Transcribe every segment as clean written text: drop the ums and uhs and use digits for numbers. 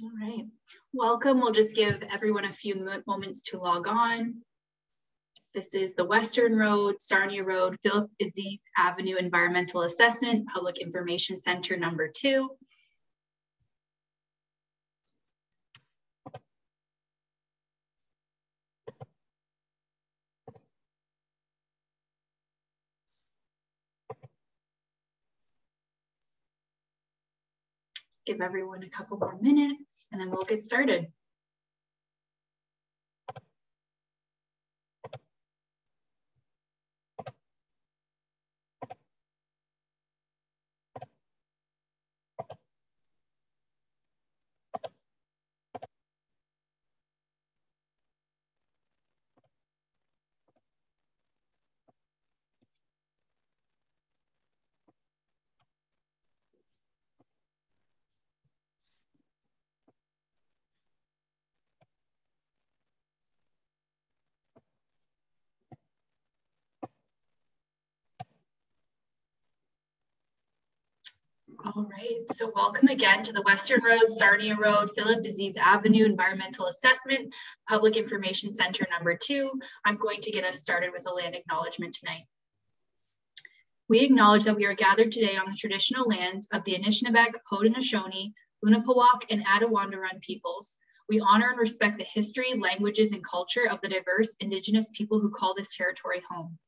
All right, welcome. We'll just give everyone a few moments to log on. This is the Western Road, Sarnia Road, Philip Aziz Avenue Environmental Assessment, Public Information Center number 2. Give everyone a couple more minutes and then we'll get started. All right, so welcome again to the Western Road, Sarnia Road, Philip Aziz Avenue Environmental Assessment, Public Information Center number 2. I'm going to get us started with a land acknowledgement tonight. We acknowledge that we are gathered today on the traditional lands of the Anishinaabe, Haudenosaunee, Unapawak, and Attawandaron peoples. We honor and respect the history, languages, and culture of the diverse Indigenous people who call this territory home.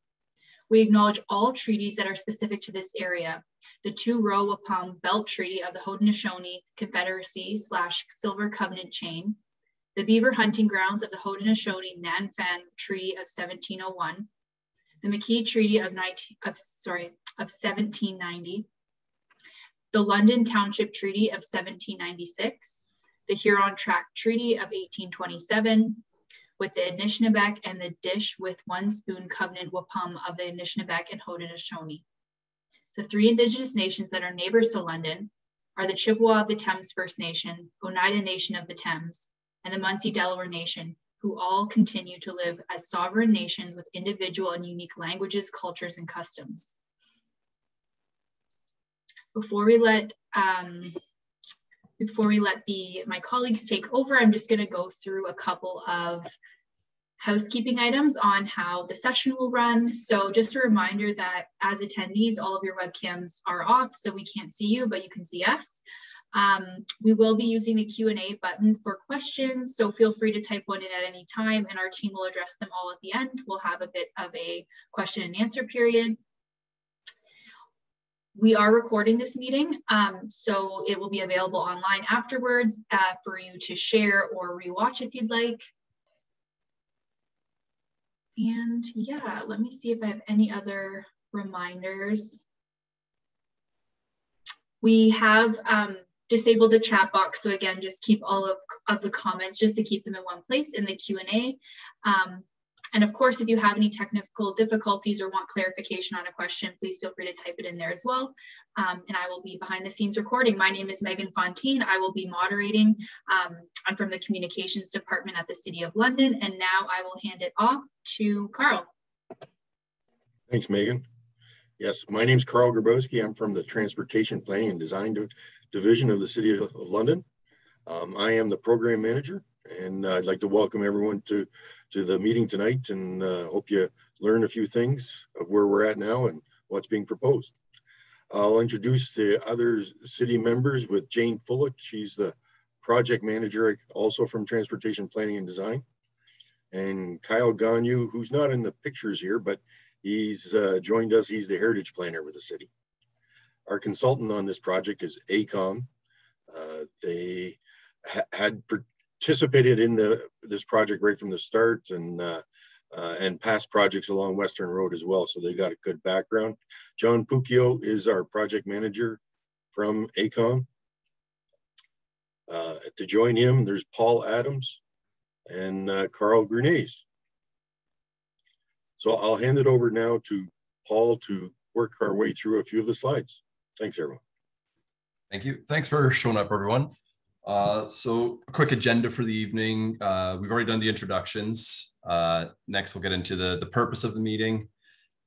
We acknowledge all treaties that are specific to this area. The Two-Row Wampum Belt Treaty of the Haudenosaunee Confederacy / Silver Covenant Chain, the Beaver Hunting Grounds of the Haudenosaunee Nanfan Treaty of 1701, the McKee Treaty of 1790, the London Township Treaty of 1796, the Huron Tract Treaty of 1827, with the Anishinaabe and the Dish with One Spoon Covenant Wampum of the Anishinaabe and Haudenosaunee. The 3 Indigenous nations that are neighbors to London are the Chippewa of the Thames First Nation, Oneida Nation of the Thames, and the Munsee Delaware Nation, who all continue to live as sovereign nations with individual and unique languages, cultures, and customs. Before we let my colleagues take over, I'm just going to go through a couple of housekeeping items on how the session will run. So just a reminder that as attendees, all of your webcams are off, so we can't see you, but you can see us. We will be using the Q&A button for questions, so feel free to type one in at any time and our team will address them all at the end. We'll have a bit of a question and answer period. We are recording this meeting, so it will be available online afterwards for you to share or rewatch if you'd like. And yeah, let me see if I have any other reminders. We have disabled the chat box, so again, just keep all of the comments just to keep them in one place in the Q&A. And of course, if you have any technical difficulties or want clarification on a question, please feel free to type it in there as well. And I will be behind the scenes recording. My name is Megan Fontaine. I will be moderating. I'm from the Communications Department at the City of London. And now I will hand it off to Carl. Thanks, Megan. Yes, my name is Carl Garbowsky. I'm from the Transportation Planning and Design Division of the City of London. I am the program manager, and I'd like to welcome everyone to the meeting tonight, and hope you learn a few things of where we're at now and what's being proposed. I'll introduce the other city members with Jane Fullick. She's the project manager, also from Transportation Planning and Design. And Kyle Ganyu, who's not in the pictures here, but he's joined us. He's the heritage planner with the city. Our consultant on this project is AECOM. They had participated in this project right from the start, and past projects along Western Road as well, so they got a good background. John Pucchio is our project manager from AECOM. To join him, there's Paul Adams and Carl Grunez. So I'll hand it over now to Paul to work our way through a few of the slides. Thanks, everyone. Thank you. Thanks for showing up, everyone. So a quick agenda for the evening. We've already done the introductions. Next, we'll get into the purpose of the meeting.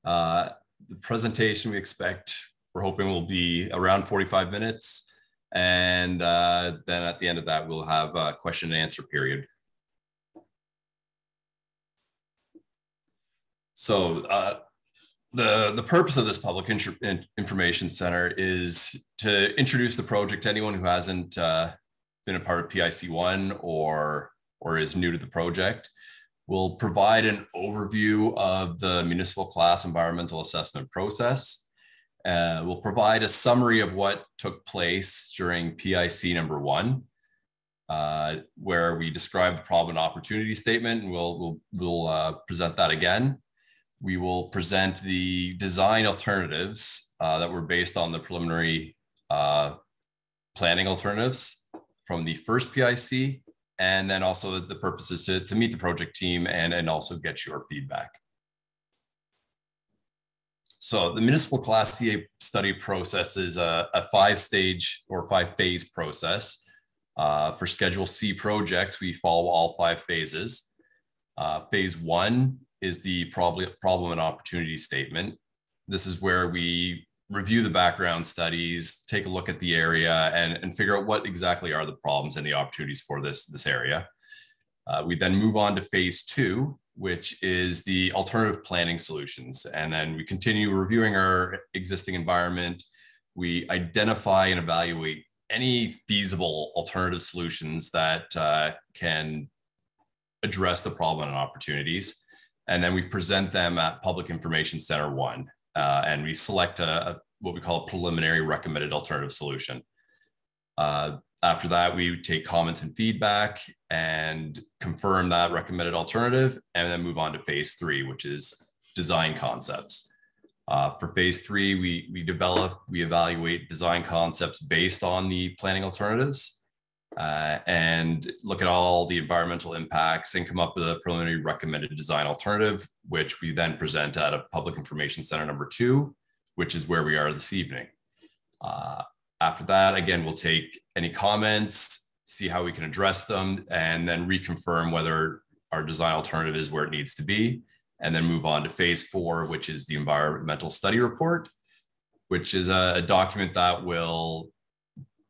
The presentation we're hoping will be around 45 minutes. And then at the end of that, we'll have a question and answer period. So the purpose of this public information center is to introduce the project to anyone who hasn't been a part of PIC1 or is new to the project. We'll provide an overview of the municipal class environmental assessment process. We'll provide a summary of what took place during PIC number 1, where we describe the problem and opportunity statement, and we'll present that again. We will present the design alternatives that were based on the preliminary planning alternatives from the first PIC, and then also the purpose is to meet the project team and also get your feedback. So the municipal class CA study process is a 5-stage or 5-phase process. For Schedule C projects, we follow all 5 phases. Phase 1 is the problem and opportunity statement. This is where we review the background studies, take a look at the area, and figure out what exactly are the problems and the opportunities for this area. We then move on to phase 2, which is the alternative planning solutions. And then we continue reviewing our existing environment. We identify and evaluate any feasible alternative solutions that can address the problem and opportunities. And then we present them at Public Information Center 1, and we select what we call a preliminary recommended alternative solution. After that, we take comments and feedback and confirm that recommended alternative, and then move on to phase 3, which is design concepts. For phase 3, we evaluate design concepts based on the planning alternatives, and look at all the environmental impacts and come up with a preliminary recommended design alternative, which we then present at a Public Information Center number 2, which is where we are this evening. After that, again, we'll take any comments, see how we can address them, and then reconfirm whether our design alternative is where it needs to be, and then move on to phase 4, which is the environmental study report, which is a document that will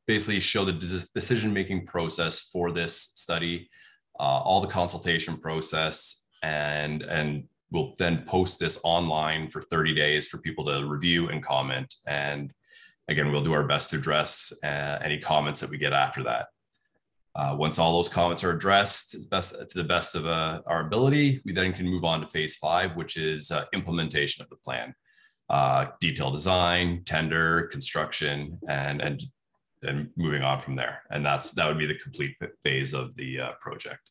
basically show the decision-making process for this study, all the consultation process, and we'll then post this online for 30 days for people to review and comment. And again, we'll do our best to address any comments that we get after that. Once all those comments are addressed to the best of our ability, we then can move on to phase 5, which is implementation of the plan. Detailed design, tender, construction, and moving on from there. And that would be the complete phase of the project.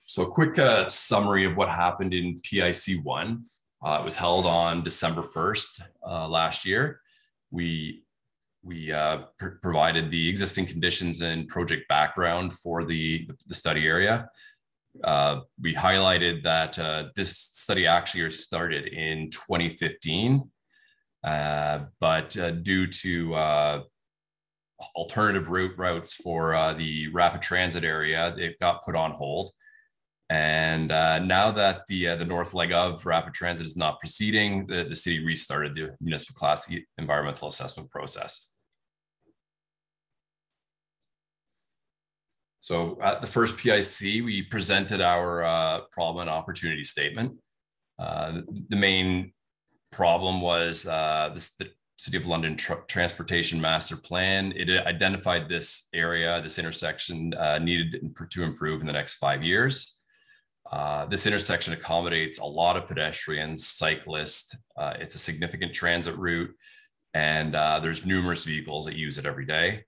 So a quick summary of what happened in PIC1. It was held on December 1st last year. We provided the existing conditions and project background for the study area. We highlighted that this study actually started in 2015, but due to alternative routes for the rapid transit area, it got put on hold. And now that the north leg of rapid transit is not proceeding, the city restarted the municipal class environmental assessment process. So at the first PIC, we presented our problem and opportunity statement. The main problem was the City of London Transportation Master Plan. It identified this area, this intersection needed to improve in the next 5 years. This intersection accommodates a lot of pedestrians, cyclists. It's a significant transit route, and there's numerous vehicles that use it every day.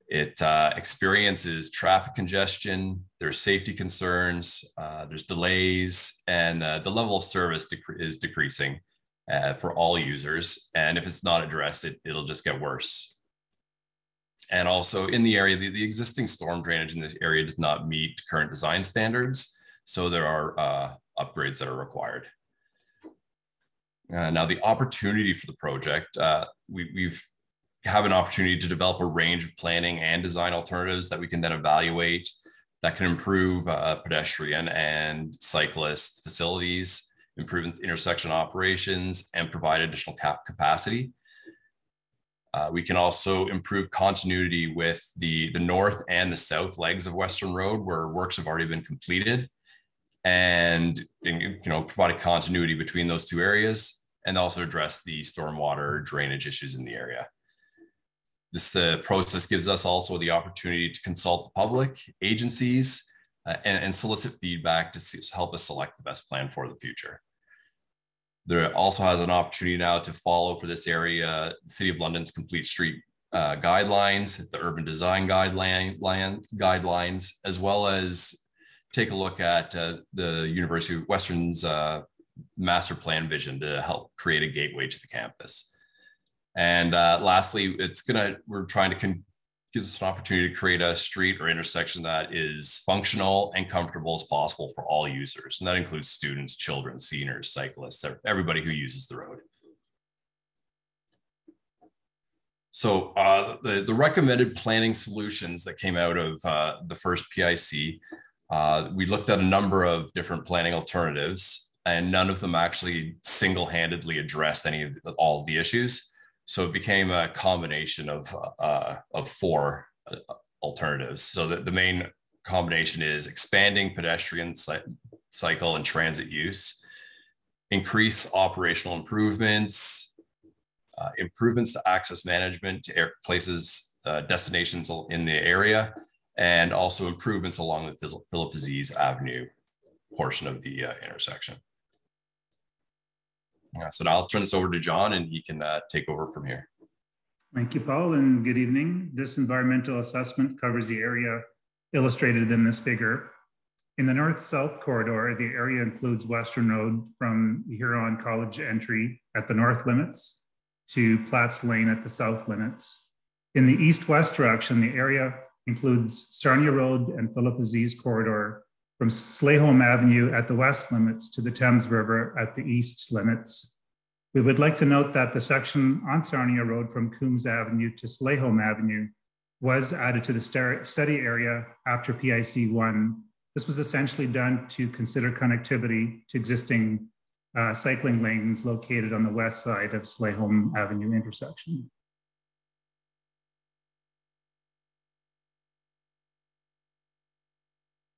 It experiences traffic congestion, there's safety concerns, there's delays, and the level of service is decreasing for all users. And if it's not addressed, it'll just get worse. And also in the area, the existing storm drainage in this area does not meet current design standards. So there are upgrades that are required. Now the opportunity for the project, we have an opportunity to develop a range of planning and design alternatives that we can then evaluate that can improve pedestrian and cyclist facilities, improve intersection operations, and provide additional capacity. We can also improve continuity with the north and the south legs of Western Road where works have already been completed, and provide continuity between those two areas, and also address the stormwater drainage issues in the area. This process gives us also the opportunity to consult the public, agencies, and solicit feedback to help us select the best plan for the future. There also has an opportunity now to follow for this area, the City of London's complete street guidelines, the urban design guidelines, as well as take a look at the University of Western's master plan vision to help create a gateway to the campus. And lastly, we're trying to gives us an opportunity to create a street or intersection that is functional and comfortable as possible for all users. And that includes students, children, seniors, cyclists, everybody who uses the road. So the recommended planning solutions that came out of the first PIC, we looked at a number of different planning alternatives, and none of them actually single-handedly addressed all of the issues. So it became a combination of 4 alternatives. So the main combination is expanding pedestrian cycle and transit use, increase operational improvements, improvements to access management to places, destinations in the area, and also improvements along the Philip Aziz Avenue portion of the intersection. So now I'll turn this over to John, and he can take over from here. Thank you, Paul, and good evening. This environmental assessment covers the area illustrated in this figure. In the north-south corridor, the area includes Western Road from Huron College entry at the north limits to Platts Lane at the south limits. In the east-west direction, the area includes Sarnia Road and Philip Aziz corridor from Slayholm Avenue at the west limits to the Thames River at the east limits. We would like to note that the section on Sarnia Road from Coombs Avenue to Slayholm Avenue was added to the study area after PIC 1. This was essentially done to consider connectivity to existing cycling lanes located on the west side of Slayholm Avenue intersection.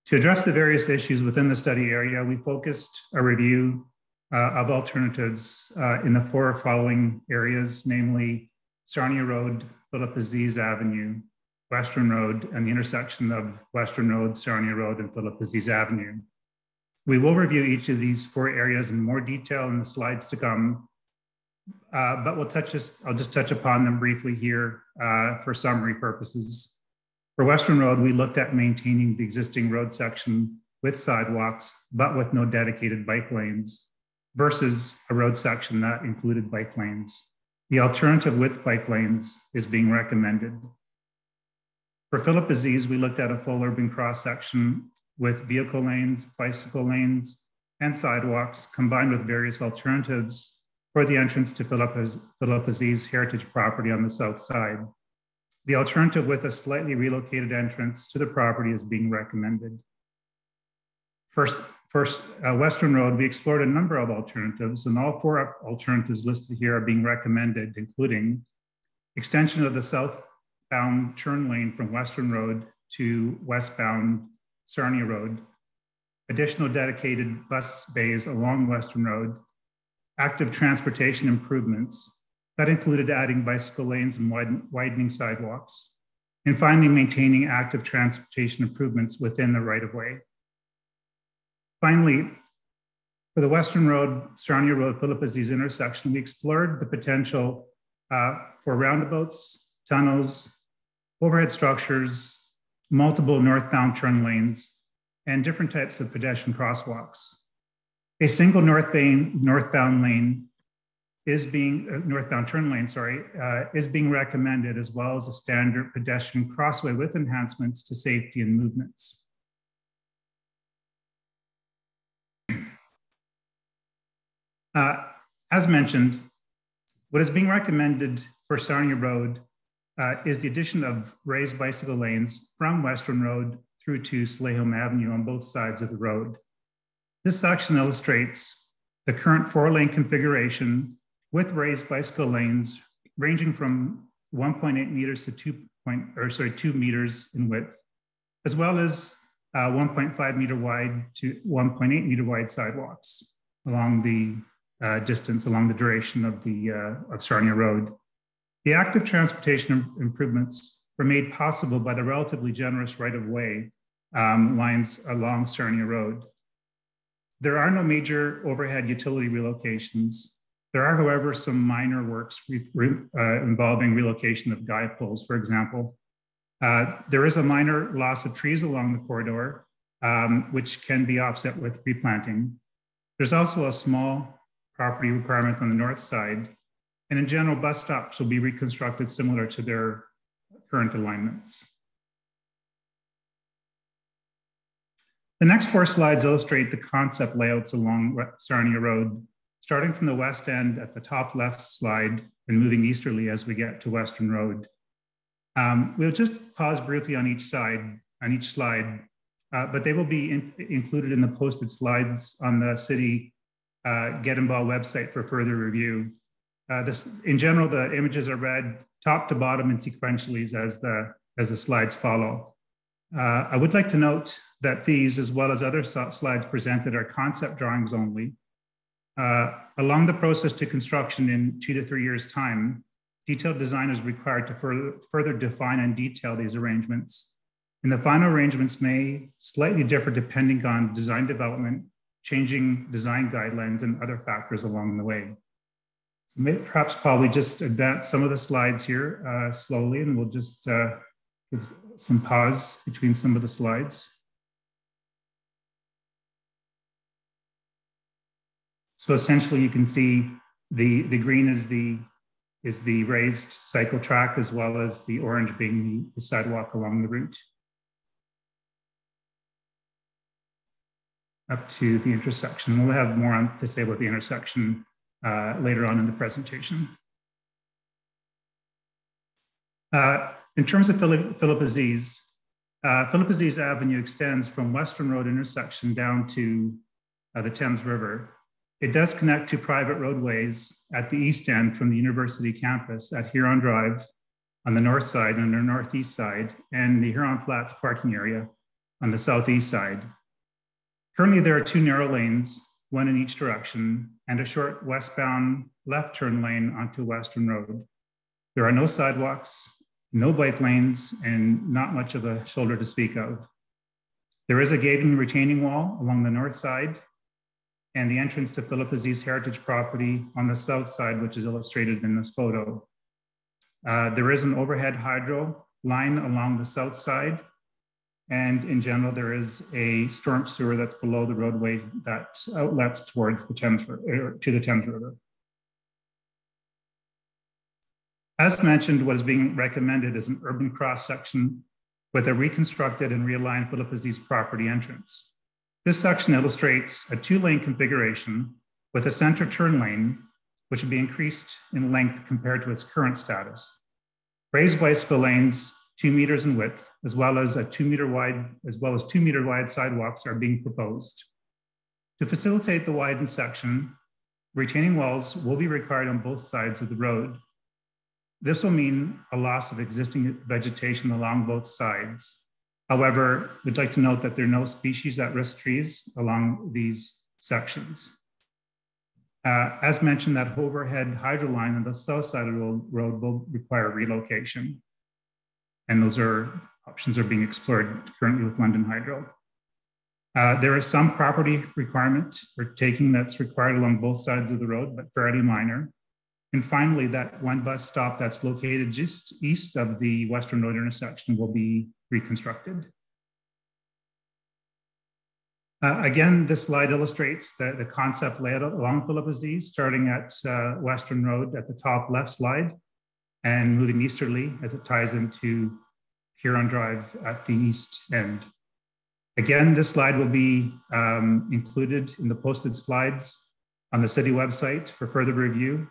To address the various issues within the study area, we focused a review of alternatives in the 4 following areas, namely Sarnia Road, Philip Aziz Avenue, Western Road, and the intersection of Western Road, Sarnia Road, and Philip Aziz Avenue. We will review each of these 4 areas in more detail in the slides to come, but I'll just touch upon them briefly here for summary purposes. For Western Road, we looked at maintaining the existing road section with sidewalks, but with no dedicated bike lanes, versus a road section that included bike lanes. The alternative with bike lanes is being recommended. For Philip Aziz, we looked at a full urban cross-section with vehicle lanes, bicycle lanes, and sidewalks, combined with various alternatives for the entrance to Philip Aziz heritage property on the south side. The alternative with a slightly relocated entrance to the property is being recommended. First, Western Road, we explored a number of alternatives, and all 4 alternatives listed here are being recommended, including extension of the southbound turn lane from Western Road to westbound Sarnia Road, additional dedicated bus bays along Western Road, active transportation improvements, that included adding bicycle lanes and widening sidewalks, and finally maintaining active transportation improvements within the right-of-way. Finally, for the Western Road, Sarnia Road, Philip Aziz intersection, we explored the potential for roundabouts, tunnels, overhead structures, multiple northbound turn lanes, and different types of pedestrian crosswalks. A single northbound lane is being is being recommended, as well as a standard pedestrian crossway with enhancements to safety and movements. As mentioned, what is being recommended for Sarnia Road is the addition of raised bicycle lanes from Western Road through to Slayholm Avenue on both sides of the road. This section illustrates the current 4-lane configuration with raised bicycle lanes ranging from 1.8 meters to 2 meters in width, as well as 1.5 meter wide to 1.8 meter wide sidewalks along the distance, along the duration of Sarnia Road. The active transportation improvements were made possible by the relatively generous right-of-way lines along Sarnia Road. There are no major overhead utility relocations. There are, however, some minor works involving relocation of guy poles, for example. There is a minor loss of trees along the corridor, which can be offset with replanting. There's also a small property requirement on the north side, and in general, bus stops will be reconstructed similar to their current alignments. The next 4 slides illustrate the concept layouts along Sarnia Road, starting from the west end at the top left slide and moving easterly as we get to Western Road. We'll just pause briefly on each slide, but they will be included in the posted slides on the city Get Involved website for further review. In general, the images are read top to bottom and sequentially as the slides follow. I would like to note that these, as well as other slides presented, are concept drawings only. Along the process to construction in 2 to 3 years' time, detailed design is required to further define and detail these arrangements. And the final arrangements may slightly differ depending on design development, changing design guidelines, and other factors along the way. So perhaps probably just advance some of the slides here slowly, and we'll just give some pause between some of the slides. So essentially, you can see the green is the raised cycle track, as well as the orange being the sidewalk along the route up to the intersection. We'll have more to say about the intersection later on in the presentation. In terms of Philip Aziz Avenue extends from Western Road intersection down to the Thames River. It does connect to private roadways at the east end from the university campus at Huron Drive on the north side and the northeast side, and the Huron Flats parking area on the southeast side. Currently, there are 2 narrow lanes, one in each direction, and a short westbound left turn lane onto Western Road. There are no sidewalks, no bike lanes, and not much of a shoulder to speak of. There is a gated and retaining wall along the north side, and the entrance to Philip Aziz Heritage property on the south side, which is illustrated in this photo. There is an overhead hydro line along the south side, and in general, there is a storm sewer that's below the roadway that outlets towards the Thames River. As mentioned, what is being recommended is an urban cross-section with a reconstructed and realigned Philip Aziz property entrance. This section illustrates a 2-lane configuration with a center turn lane, which would be increased in length compared to its current status. Raised bicycle lanes, 2 meters in width, as well as 2 meter wide sidewalks are being proposed. To facilitate the widened section, retaining walls will be required on both sides of the road. This will mean a loss of existing vegetation along both sides. However, we'd like to note that there are no species at-risk trees along these sections. As mentioned, that overhead hydro line on the south side of the road will require relocation. And those options are being explored currently with London Hydro. There is some property requirement for taking that's required along both sides of the road, but fairly minor. And finally, that one bus stop that's located just east of the Western Road intersection will be reconstructed. Again, this slide illustrates the concept layout along Philip Aziz, starting at Western Road at the top left slide and moving easterly as it ties into Huron Drive at the east end. Again, this slide will be included in the posted slides on the city website for further review.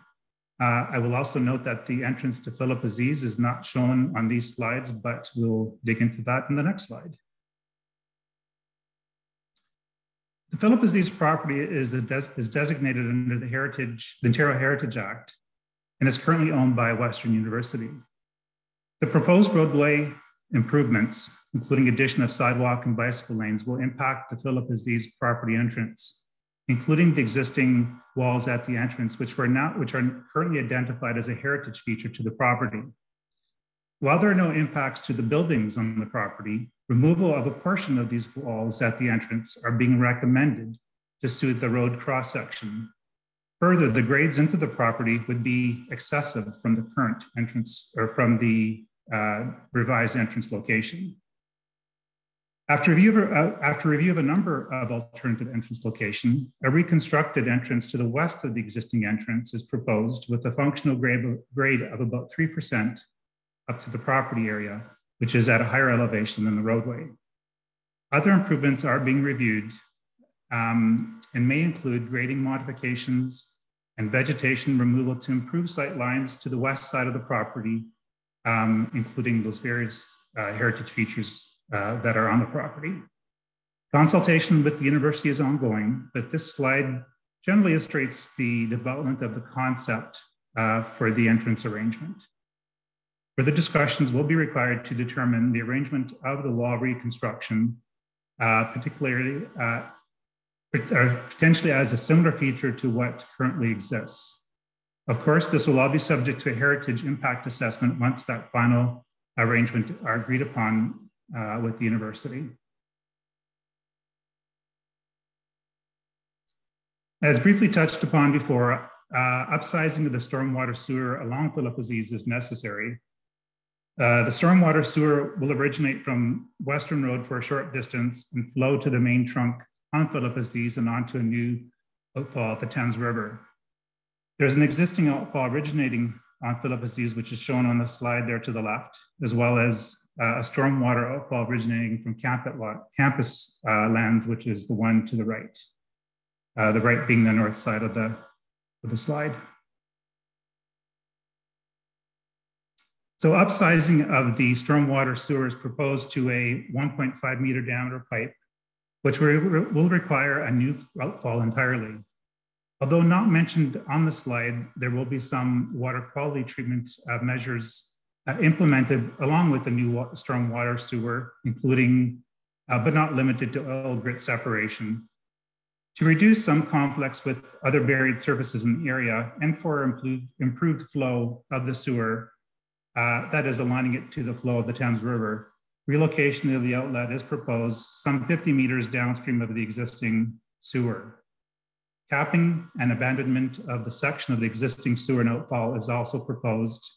I will also note that the entrance to Philip Aziz is not shown on these slides, but we'll dig into that in the next slide. The Philip Aziz property is designated under the Ontario Heritage Act and is currently owned by Western University. The proposed roadway improvements, including addition of sidewalk and bicycle lanes, will impact the Philip Aziz property entrance, including the existing walls at the entrance, which are currently identified as a heritage feature to the property. While there are no impacts to the buildings on the property, removal of a portion of these walls at the entrance are being recommended to suit the road cross-section. Further, the grades into the property would be excessive from the current entrance or from the revised entrance location. After review of a number of alternative entrance locations, a reconstructed entrance to the west of the existing entrance is proposed with a functional grade of about 3% up to the property area, which is at a higher elevation than the roadway. Other improvements are being reviewed and may include grading modifications and vegetation removal to improve sight lines to the west side of the property, including those various heritage features that are on the property. Consultation with the university is ongoing, but this slide generally illustrates the development of the concept for the entrance arrangement. Further discussions will be required to determine the arrangement of the wall reconstruction, particularly potentially as a similar feature to what currently exists. Of course, this will all be subject to a heritage impact assessment once that final arrangement are agreed upon with the university. As briefly touched upon before, upsizing of the stormwater sewer along Philip Aziz is necessary. The stormwater sewer will originate from Western Road for a short distance and flow to the main trunk on Philip Aziz and onto a new outfall at the Thames River. There's an existing outfall originating on Philip Aziz, which is shown on the slide there to the left, as well as a stormwater outfall originating from campus lands, which is the one to the right being the north side of the slide. So upsizing of the stormwater sewer is proposed to a 1.5 meter diameter pipe, which will require a new outfall entirely. Although not mentioned on the slide, there will be some water quality treatment measures implemented along with the new stormwater sewer, including, but not limited to oil grit separation, to reduce some conflicts with other buried surfaces in the area and for improved flow of the sewer, that is aligning it to the flow of the Thames River. Relocation of the outlet is proposed some 50 meters downstream of the existing sewer. Capping and abandonment of the section of the existing sewer and outfall is also proposed,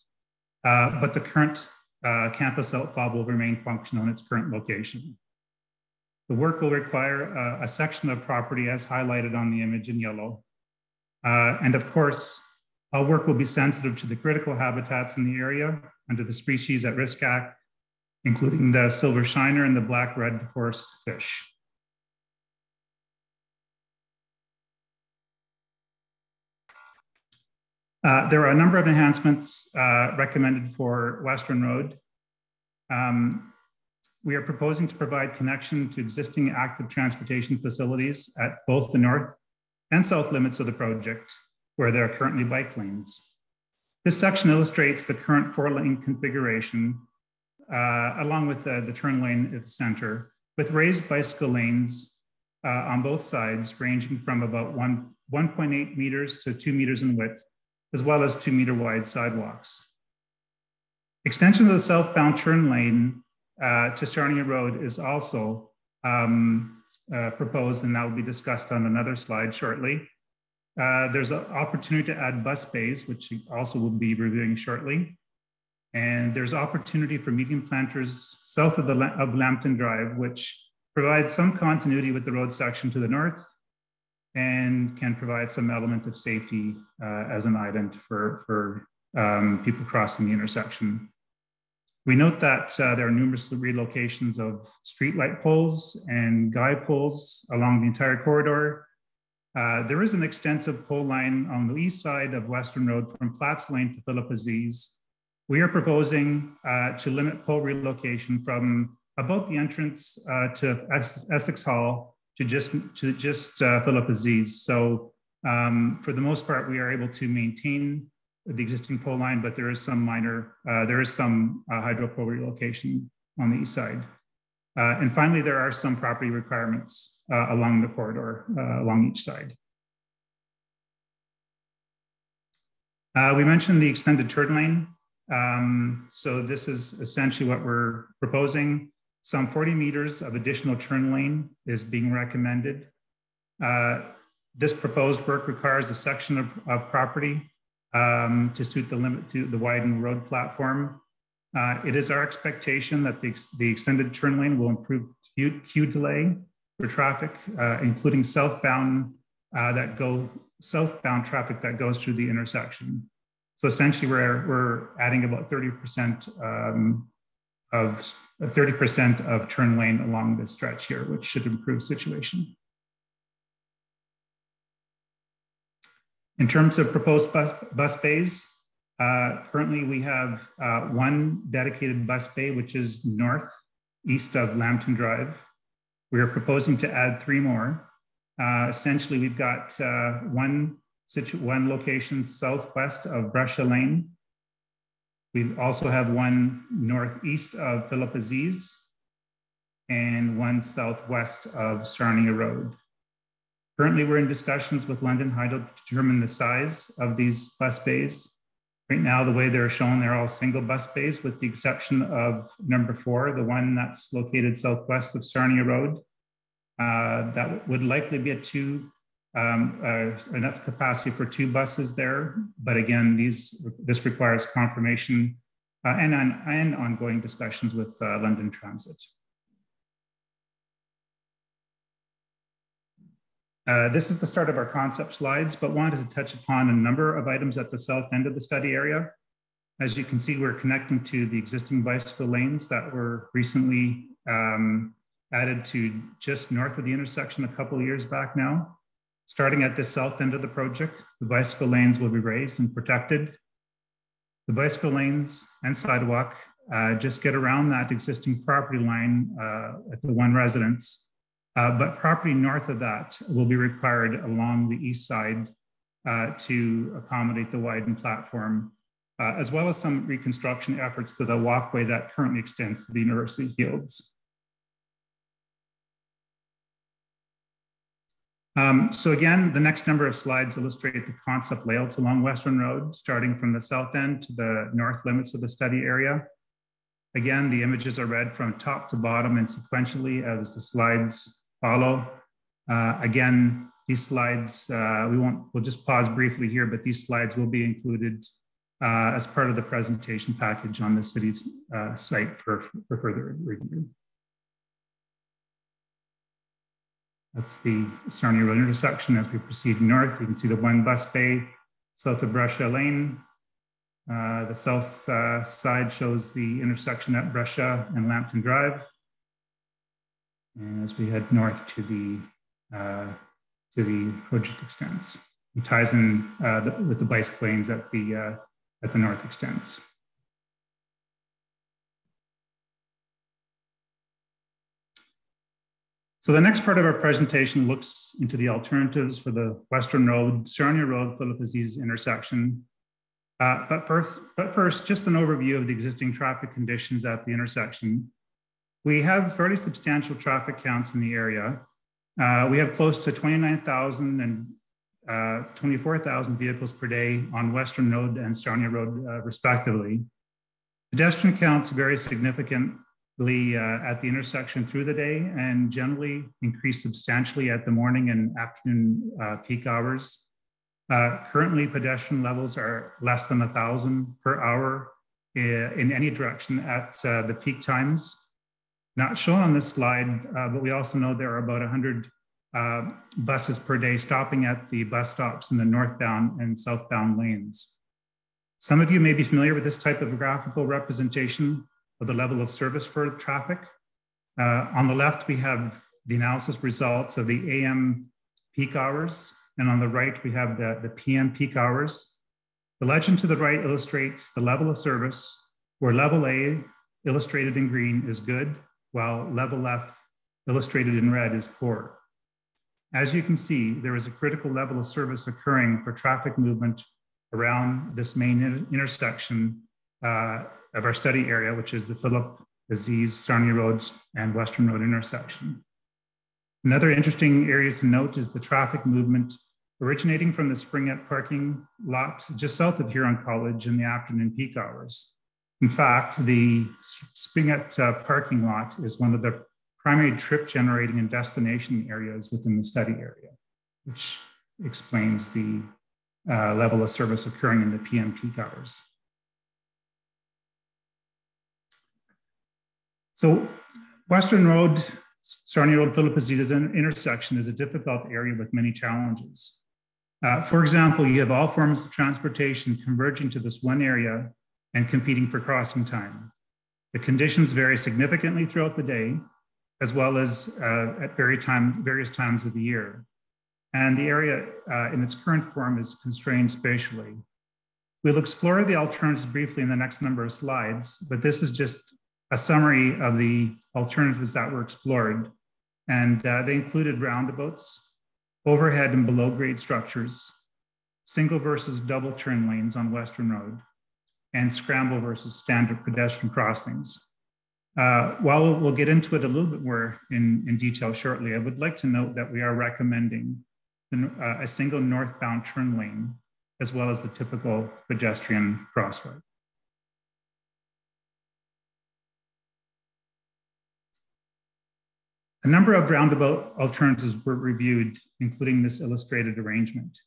but the current campus outfall will remain functional in its current location. The work will require a section of property as highlighted on the image in yellow. And of course, our work will be sensitive to the critical habitats in the area under the Species at Risk Act, including the silver shiner and the black-red horse fish. There are a number of enhancements recommended for Western Road. We are proposing to provide connection to existing active transportation facilities at both the north and south limits of the project, where there are currently bike lanes. This section illustrates the current 4-lane configuration, along with the turn lane at the center, with raised bicycle lanes on both sides, ranging from about 1.8 meters to 2 meters in width, as well as 2 meter wide sidewalks. Extension of the southbound turn lane to Sarnia Road is also proposed, and that will be discussed on another slide shortly. There's an opportunity to add bus bays, which also will be reviewing shortly. And there's opportunity for medium planters south of Lambton Drive, which provides some continuity with the road section to the north and can provide some element of safety as an ident for people crossing the intersection. We note that there are numerous relocations of streetlight poles and guide poles along the entire corridor. There is an extensive pole line on the east side of Western Road from Platts Lane to Philip Aziz. We are proposing to limit pole relocation from about the entrance to Essex Hall to just Philip Aziz. So for the most part, we are able to maintain the existing pole line, but there is some minor, hydro pole relocation on the east side. And finally, there are some property requirements along the corridor, along each side. We mentioned the extended turn lane. So this is essentially what we're proposing. Some 40 meters of additional turn lane is being recommended. This proposed work requires a section of property to suit the limit to the widened road platform. It is our expectation that the extended turn lane will improve queue delay for traffic, including southbound traffic that goes through the intersection. So essentially, we're adding about 30% of turn lane along this stretch here, which should improve situation. In terms of proposed bus bays, currently we have one dedicated bus bay, which is northeast of Lambton Drive. We are proposing to add 3 more. Essentially, we've got one location southwest of Brescia Lane. We also have one northeast of Philip Aziz and one southwest of Sarnia Road. Currently, we're in discussions with London Hydro to determine the size of these bus bays. Right now, the way they're shown, they're all single bus bays with the exception of number 4, the one that's located southwest of Sarnia Road. That would likely be enough capacity for 2 buses there. But again, this requires confirmation and ongoing discussions with London Transit. This is the start of our concept slides, but wanted to touch upon a number of items at the south end of the study area. As you can see, we're connecting to the existing bicycle lanes that were recently added to just north of the intersection a couple of years back now. Starting at the south end of the project, the bicycle lanes will be raised and protected. The bicycle lanes and sidewalk just get around that existing property line at the one residence. But property north of that will be required along the east side to accommodate the widened platform, as well as some reconstruction efforts to the walkway that currently extends to the university fields. So again, the next number of slides illustrate the concept layouts along Western Road, starting from the south end to the north limits of the study area. Again, the images are read from top to bottom and sequentially as the slides follow. Again, these slides, we'll just pause briefly here, but these slides will be included as part of the presentation package on the city's site for further review. That's the Sarnia Road intersection. As we proceed north, you can see the one bus bay south of Brescia Lane. The south side shows the intersection at Brescia and Lambton Drive. And as we head north to the project extents, it ties in with the bicycle lanes at the north extents. So the next part of our presentation looks into the alternatives for the Western Road, Sarnia Road, Philip Aziz intersection. But first, just an overview of the existing traffic conditions at the intersection. We have fairly substantial traffic counts in the area. We have close to 29,000 and 24,000 vehicles per day on Western Road and Sarnia Road, respectively. Pedestrian counts vary significantly at the intersection through the day and generally increase substantially at the morning and afternoon peak hours. Currently, pedestrian levels are less than 1,000 per hour in any direction at the peak times. Not shown on this slide, but we also know there are about 100 buses per day stopping at the bus stops in the northbound and southbound lanes. Some of you may be familiar with this type of graphical representation of the level of service for traffic. On the left, we have the analysis results of the AM peak hours, and on the right, we have the PM peak hours. The legend to the right illustrates the level of service, where level A, illustrated in green, is good, while level F, illustrated in red, is poor. As you can see, there is a critical level of service occurring for traffic movement around this main intersection of our study area, which is the Philip, Aziz, Sarnia Roads, and Western Road intersection. Another interesting area to note is the traffic movement originating from the Springett parking lot just south of Huron College in the afternoon peak hours. In fact, the Springett parking lot is one of the primary trip generating and destination areas within the study area, which explains the level of service occurring in the PM peak hours. So Western Road, Sarnia Road, Philip Aziz intersection is a difficult area with many challenges. For example, you have all forms of transportation converging to this one area and competing for crossing time. The conditions vary significantly throughout the day, as well as at various times of the year. And the area in its current form is constrained spatially. We'll explore the alternatives briefly in the next number of slides, but this is just a summary of the alternatives that were explored. And they included roundabouts, overhead and below grade structures, single versus double turn lanes on Western Road, and scramble versus standard pedestrian crossings. While we'll get into it a little bit more in detail shortly, I would like to note that we are recommending a single northbound turn lane, as well as the typical pedestrian crossway. A number of roundabout alternatives were reviewed, including this illustrated arrangement.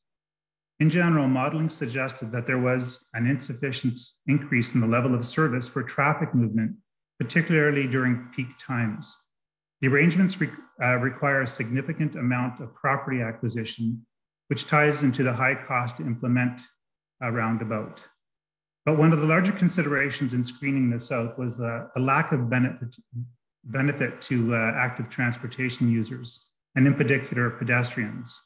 In general, modeling suggested that there was an insufficient increase in the level of service for traffic movement, particularly during peak times. The arrangements require a significant amount of property acquisition, which ties into the high cost to implement a roundabout. But one of the larger considerations in screening this out was the lack of benefit to active transportation users, and in particular pedestrians.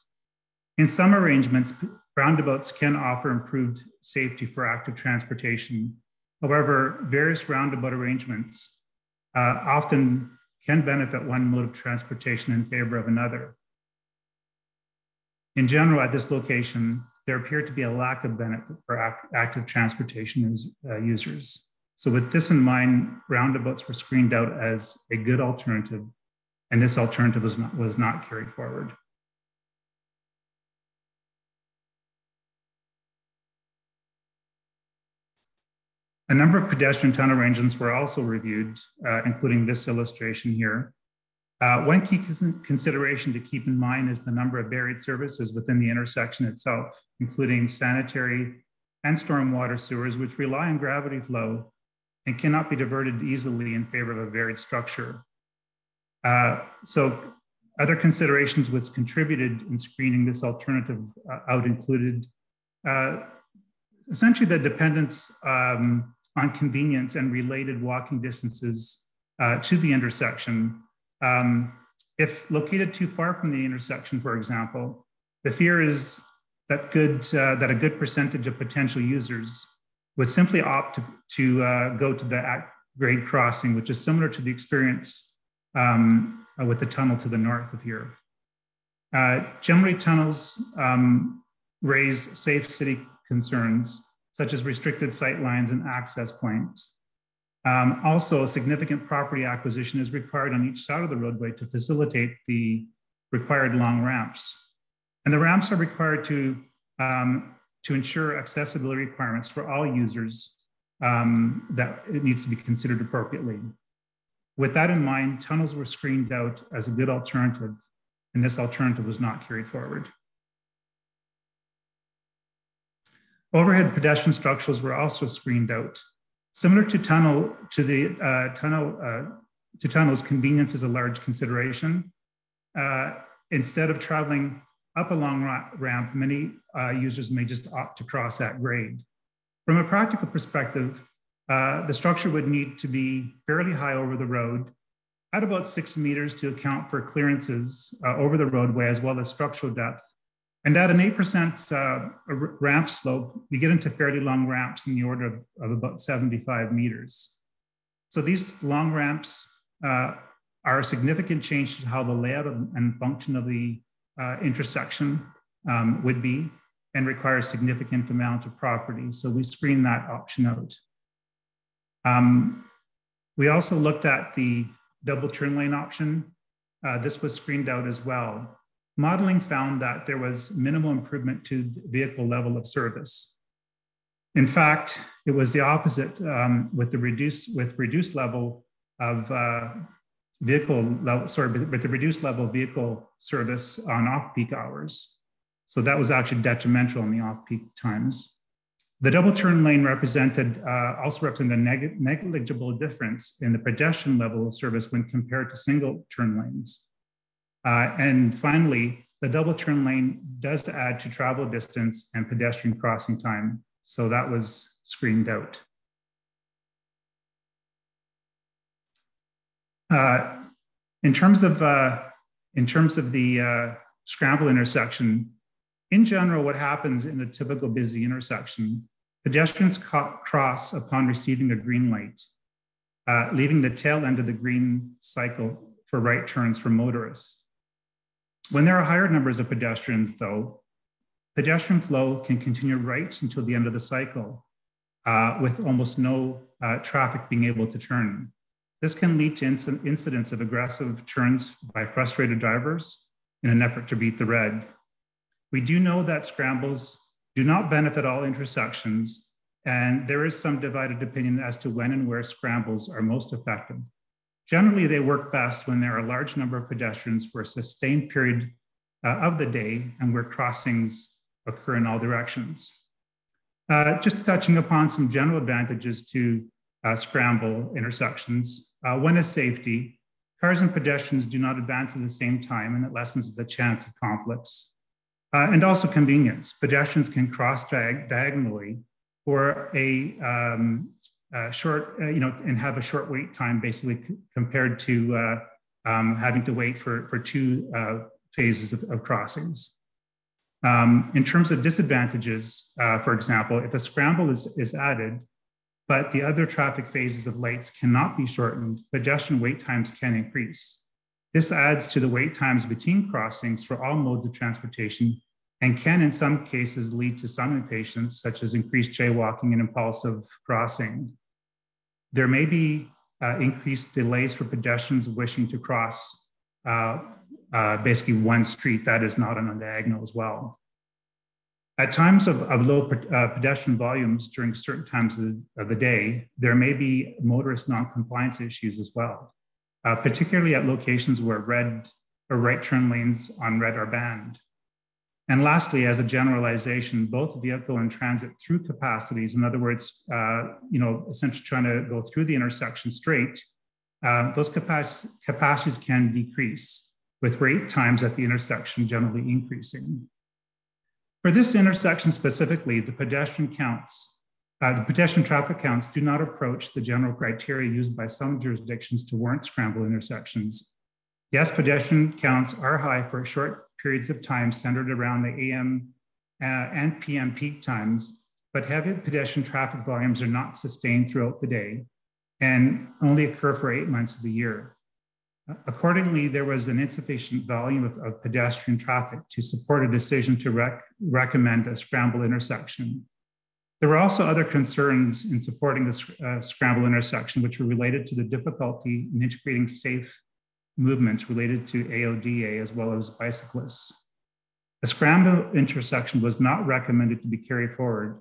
In some arrangements, roundabouts can offer improved safety for active transportation. However, various roundabout arrangements often can benefit one mode of transportation in favor of another. In general, at this location, there appeared to be a lack of benefit for active transportation users. So with this in mind, roundabouts were screened out as a good alternative, and this alternative was not carried forward. A number of pedestrian tunnel arrangements were also reviewed, including this illustration here. One key consideration to keep in mind is the number of buried services within the intersection itself, including sanitary and stormwater sewers, which rely on gravity flow and cannot be diverted easily in favor of a varied structure. So other considerations which contributed in screening this alternative out included essentially the dependence on convenience and related walking distances to the intersection. If located too far from the intersection, for example, the fear is that a good percentage of potential users would simply opt to go to the grade crossing, which is similar to the experience with the tunnel to the north of here. Generally, tunnels raise safe city concerns, such as restricted sight lines and access points. Also, a significant property acquisition is required on each side of the roadway to facilitate the required long ramps. And the ramps are required to ensure accessibility requirements for all users that it needs to be considered appropriately. With that in mind, tunnels were screened out as a good alternative, and this alternative was not carried forward. Overhead pedestrian structures were also screened out. Similar to tunnels, convenience is a large consideration. Instead of traveling up a long ramp, many users may just opt to cross at grade. From a practical perspective, the structure would need to be fairly high over the road at about 6 meters to account for clearances over the roadway as well as structural depth. And at an 8% ramp slope, you get into fairly long ramps in the order of about 75 meters. So these long ramps are a significant change to how the layout and function of the intersection would be. and require a significant amount of property. So we screened that option out. We also looked at the double turn lane option. This was screened out as well. Modeling found that there was minimal improvement to the vehicle level of service. In fact, it was the opposite with the reduced level of vehicle service on off-peak hours. So that was actually detrimental in the off-peak times. The double turn lane also represented a negligible difference in the pedestrian level of service when compared to single turn lanes. And finally, the double turn lane does add to travel distance and pedestrian crossing time. So that was screened out. In terms of the Scramble intersection, in general, what happens in a typical busy intersection, pedestrians cross upon receiving a green light, leaving the tail end of the green cycle for right turns for motorists. When there are higher numbers of pedestrians, though, pedestrian flow can continue right until the end of the cycle, with almost no traffic being able to turn. This can lead to incidents of aggressive turns by frustrated drivers in an effort to beat the red. We do know that scrambles do not benefit all intersections, and there is some divided opinion as to when and where scrambles are most effective. Generally, they work best when there are a large number of pedestrians for a sustained period of the day and where crossings occur in all directions. Just touching upon some general advantages to scramble intersections. One is safety. Cars and pedestrians do not advance at the same time, and it lessens the chance of conflicts. And also convenience. Pedestrians can cross diagonally for a short, and have a short wait time, basically, compared to having to wait for two phases of crossings. In terms of disadvantages, for example, if a scramble is added, but the other traffic phases of lights cannot be shortened, pedestrian wait times can increase. This adds to the wait times between crossings for all modes of transportation and can, in some cases, lead to some impatience, such as increased jaywalking and impulsive crossing. There may be increased delays for pedestrians wishing to cross basically one street that is not on a diagonal as well. At times of low pedestrian volumes during certain times of the day, there may be motorist non-compliance issues as well, particularly at locations where red or right turn lanes on red are banned. And lastly, as a generalization, both vehicle and transit through capacities, in other words, essentially trying to go through the intersection straight, those capacities can decrease, with wait times at the intersection generally increasing. For this intersection specifically, the pedestrian traffic counts do not approach the general criteria used by some jurisdictions to warrant scramble intersections. Yes, pedestrian counts are high for short periods of time centered around the AM and PM peak times, but heavy pedestrian traffic volumes are not sustained throughout the day and only occur for 8 months of the year. Accordingly, there was an insufficient volume of pedestrian traffic to support a decision to recommend a scramble intersection. There were also other concerns in supporting the scramble intersection, which were related to the difficulty in integrating safe movements related to AODA as well as bicyclists. A scramble intersection was not recommended to be carried forward.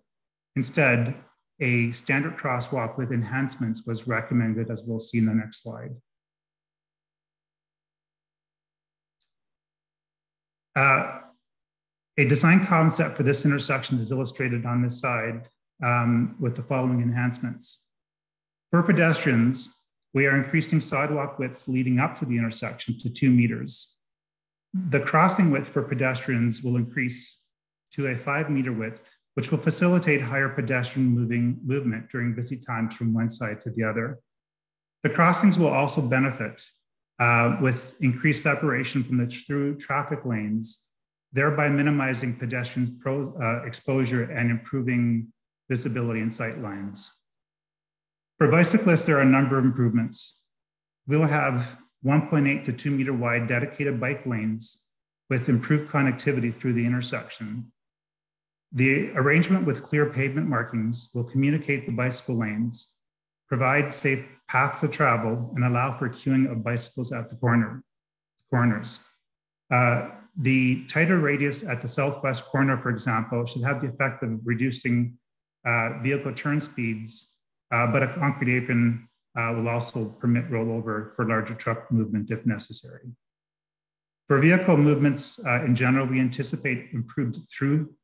Instead, a standard crosswalk with enhancements was recommended, as we'll see in the next slide. A design concept for this intersection is illustrated on this side with the following enhancements. For pedestrians, we are increasing sidewalk widths leading up to the intersection to 2 meters. The crossing width for pedestrians will increase to a 5-meter width, which will facilitate higher pedestrian movement during busy times from one side to the other. The crossings will also benefit with increased separation from the through traffic lanes, thereby minimizing pedestrian exposure and improving visibility and sight lines. For bicyclists, there are a number of improvements. We'll have 1.8 to 2 meter wide dedicated bike lanes with improved connectivity through the intersection. The arrangement with clear pavement markings will communicate the bicycle lanes, provide safe paths of travel, and allow for queuing of bicycles at the corners. The tighter radius at the southwest corner, for example, should have the effect of reducing vehicle turn speeds, but a concrete apron will also permit rollover for larger truck movement if necessary. For vehicle movements in general, we anticipate improved through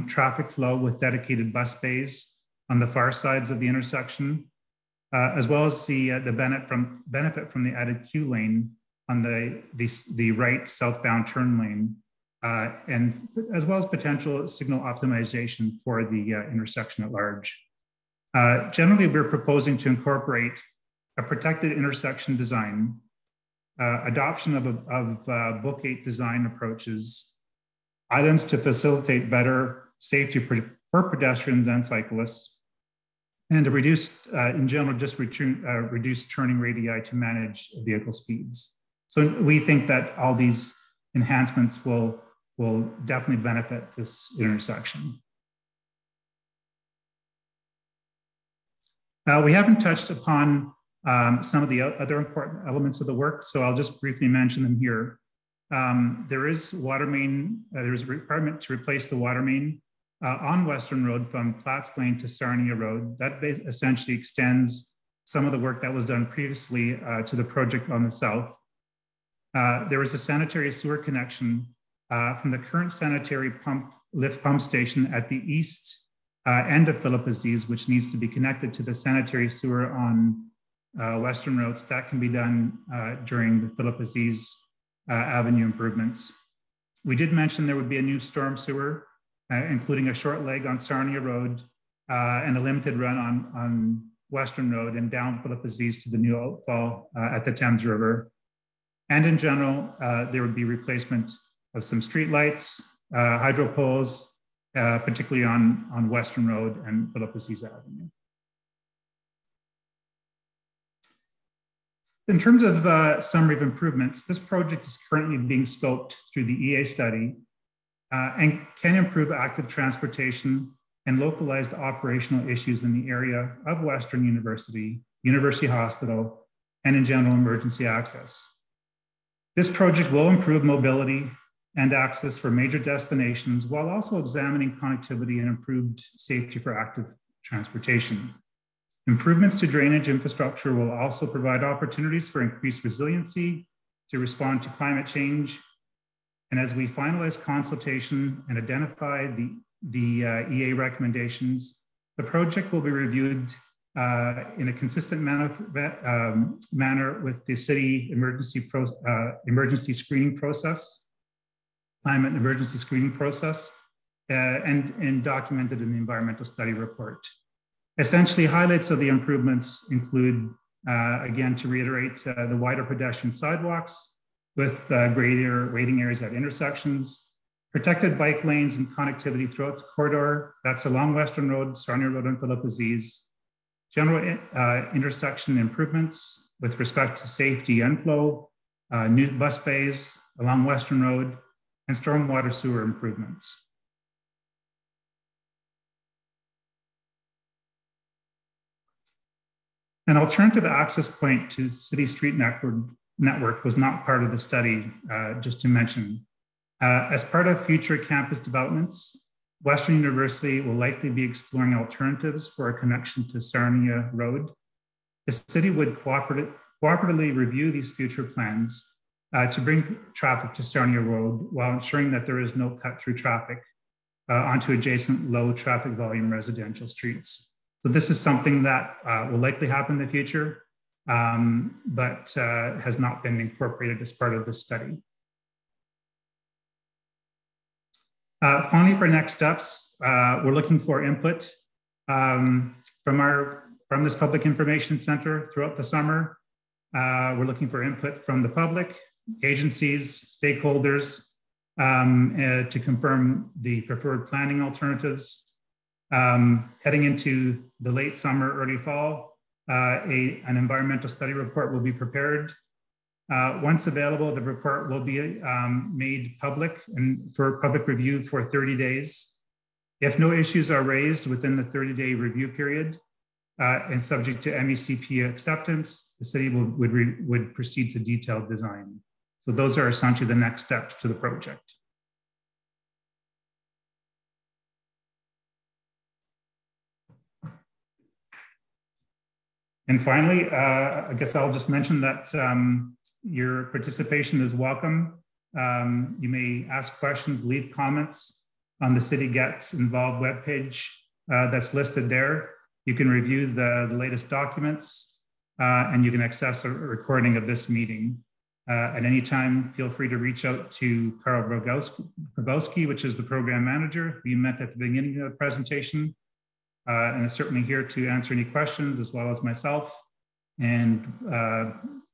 traffic flow with dedicated bus bays on the far sides of the intersection, as well as the benefit from the added queue lane on the right southbound turn lane, and as well as potential signal optimization for the intersection at large. Generally, we're proposing to incorporate a protected intersection design, adoption of Book 8 design approaches, items to facilitate better safety for pedestrians and cyclists, and a reduced, in general, just reduced turning radii to manage vehicle speeds. So we think that all these enhancements will definitely benefit this intersection. We haven't touched upon some of the other important elements of the work, so I'll just briefly mention them here. There is water main, there's a requirement to replace the water main on Western Road from Platts Lane to Sarnia Road. That essentially extends some of the work that was done previously to the project on the south. There was a sanitary sewer connection from the current sanitary lift pump station at the east end of Philip Aziz, which needs to be connected to the sanitary sewer on Western Road. So that can be done during the Philip Aziz Avenue improvements. We did mention there would be a new storm sewer, including a short leg on Sarnia Road and a limited run on Western Road and down Philip Aziz to the new outfall at the Thames River. And in general, there would be replacement of some street lights, hydro poles, particularly on Western Road and Philip Aziz Avenue. In terms of summary of improvements, this project is currently being scoped through the EA study and can improve active transportation and localized operational issues in the area of Western University, University Hospital, and in general emergency access. This project will improve mobility and access for major destinations while also examining connectivity and improved safety for active transportation. Improvements to drainage infrastructure will also provide opportunities for increased resiliency to respond to climate change. And as we finalize consultation and identify the EA recommendations, the project will be reviewed in a consistent manner with the city emergency screening process, climate emergency screening process, and documented in the environmental study report. Essentially, highlights of the improvements include, again, to reiterate, the wider pedestrian sidewalks with greater waiting areas at intersections, protected bike lanes and connectivity throughout the corridor. That's along Western Road, Sarnia Road, and Philip Aziz. General intersection improvements with respect to safety and flow, new bus bays along Western Road, and stormwater sewer improvements. An alternative access point to city street network was not part of the study, just to mention. As part of future campus developments, Western University will likely be exploring alternatives for a connection to Sarnia Road. The city would cooperatively review these future plans to bring traffic to Sarnia Road while ensuring that there is no cut-through traffic onto adjacent low traffic volume residential streets. So this is something that will likely happen in the future, but has not been incorporated as part of this study. Finally, for next steps, we're looking for input from this Public Information Center throughout the summer. We're looking for input from the public, agencies, stakeholders to confirm the preferred planning alternatives. Heading into the late summer, early fall, an environmental study report will be prepared. Once available, the report will be made public and for public review for 30 days. If no issues are raised within the 30-day review period and subject to MECP acceptance, the city would proceed to detailed design. So those are essentially the next steps to the project. And finally, I guess I'll just mention that your participation is welcome. You may ask questions, leave comments on the City Gets Involved webpage that's listed there. You can review the latest documents and you can access a recording of this meeting. At any time, feel free to reach out to Carl Garbowsky, which is the program manager who you met at the beginning of the presentation. And is certainly here to answer any questions as well as myself. And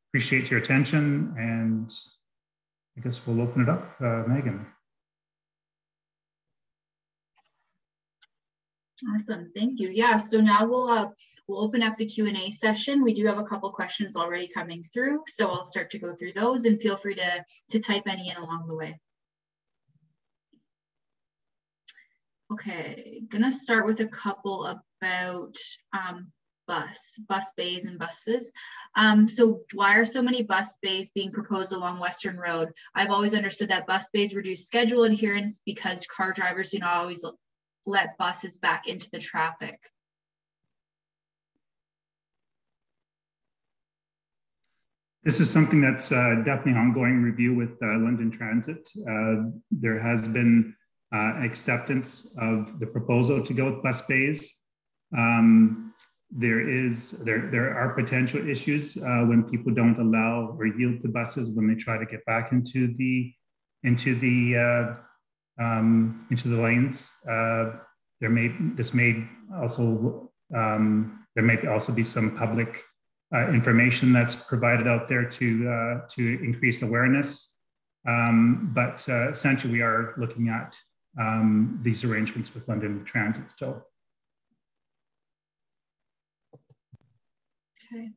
appreciate your attention. And I guess we'll open it up, Megan. Awesome, thank you. Yeah, so now we'll open up the Q&A session. We do have a couple questions already coming through, so I'll start to go through those and feel free to type any in along the way. Okay, gonna start with a couple about bus bays and buses. So why are so many bus bays being proposed along Western Road? I've always understood that bus bays reduce schedule adherence because car drivers do not always let buses back into the traffic. This is something that's definitely ongoing review with London Transit. There has been acceptance of the proposal to go with bus bays. There are potential issues when people don't allow or yield to buses when they try to get back into the lanes. There may also be some public information that's provided out there to increase awareness. But essentially, we are looking at these arrangements with London Transit still. Okay.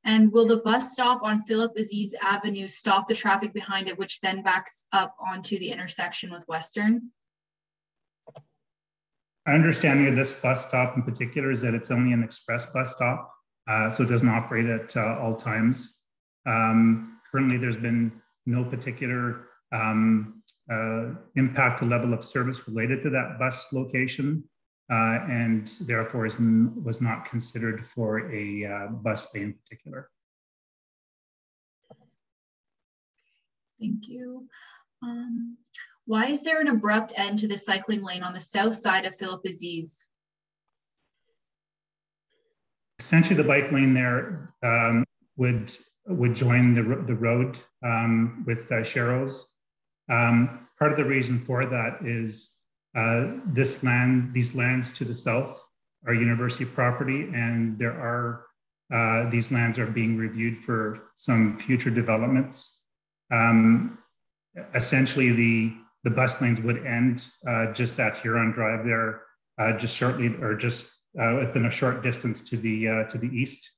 And will the bus stop on Philip Aziz Avenue stop the traffic behind it, which then backs up onto the intersection with Western? Our understanding of this bus stop in particular is that it's only an express bus stop, so it doesn't operate at all times. Currently, there's been no particular impact to level of service related to that bus location, and therefore was not considered for a bus bay in particular. Thank you. Why is there an abrupt end to the cycling lane on the south side of Philip Aziz? Essentially, the bike lane there would join the road with Sharrows. Part of the reason for that is these lands to the south are university property, and these lands are being reviewed for some future developments. Essentially, the bus lanes would end just at Huron Drive there, just shortly, or just within a short distance to the east.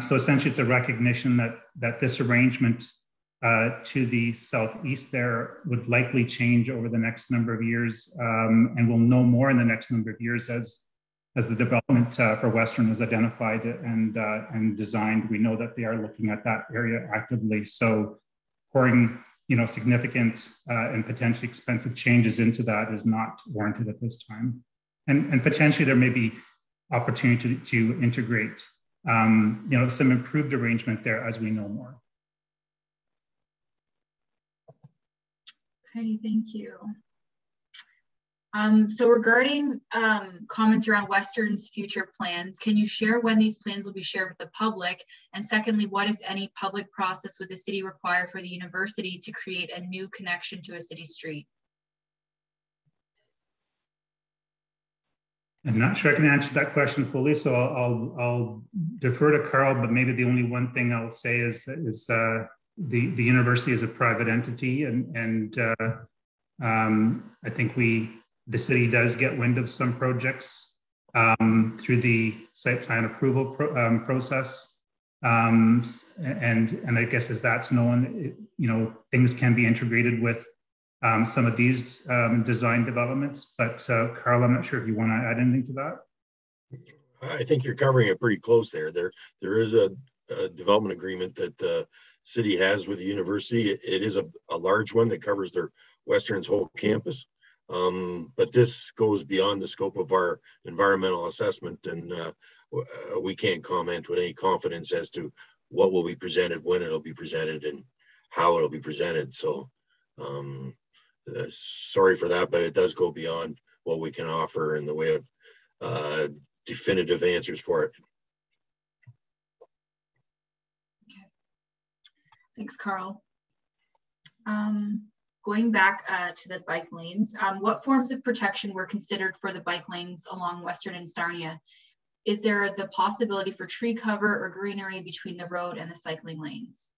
So essentially, it's a recognition that this arrangement to the southeast there would likely change over the next number of years, and we'll know more in the next number of years as the development for Western is identified and designed. We know that they are looking at that area actively. So pouring significant and potentially expensive changes into that is not warranted at this time. And potentially there may be opportunity to integrate some improved arrangement there as we know more. Okay, thank you. So regarding comments around Western's future plans, can you share when these plans will be shared with the public? And secondly, what, if any, public process would the city require for the university to create a new connection to a city street? I'm not sure I can answer that question fully, so I'll defer to Carl, but maybe the only one thing I'll say is the university is a private entity, and I think the city does get wind of some projects through the site plan approval process. And I guess as that's known, things can be integrated with some of these design developments. But Carl, I'm not sure if you want to add anything to that. I think you're covering it pretty close there. There is a development agreement that the city has with the university. It is a large one that covers their Western's whole campus. But this goes beyond the scope of our environmental assessment, and we can't comment with any confidence as to what will be presented, when it'll be presented, and how it'll be presented. So sorry for that, but it does go beyond what we can offer in the way of definitive answers for it. Okay. Thanks, Carl. Going back to the bike lanes, what forms of protection were considered for the bike lanes along Western and Sarnia? Is there the possibility for tree cover or greenery between the road and the cycling lanes?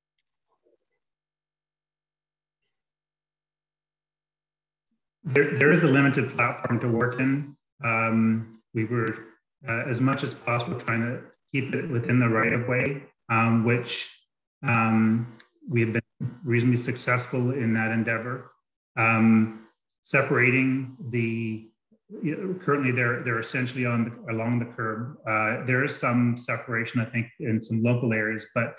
There is a limited platform to work in. We were, as much as possible, trying to keep it within the right of way, which we have been reasonably successful in that endeavor. Separating the, currently they're essentially along the curb. There is some separation, I think, in some local areas, but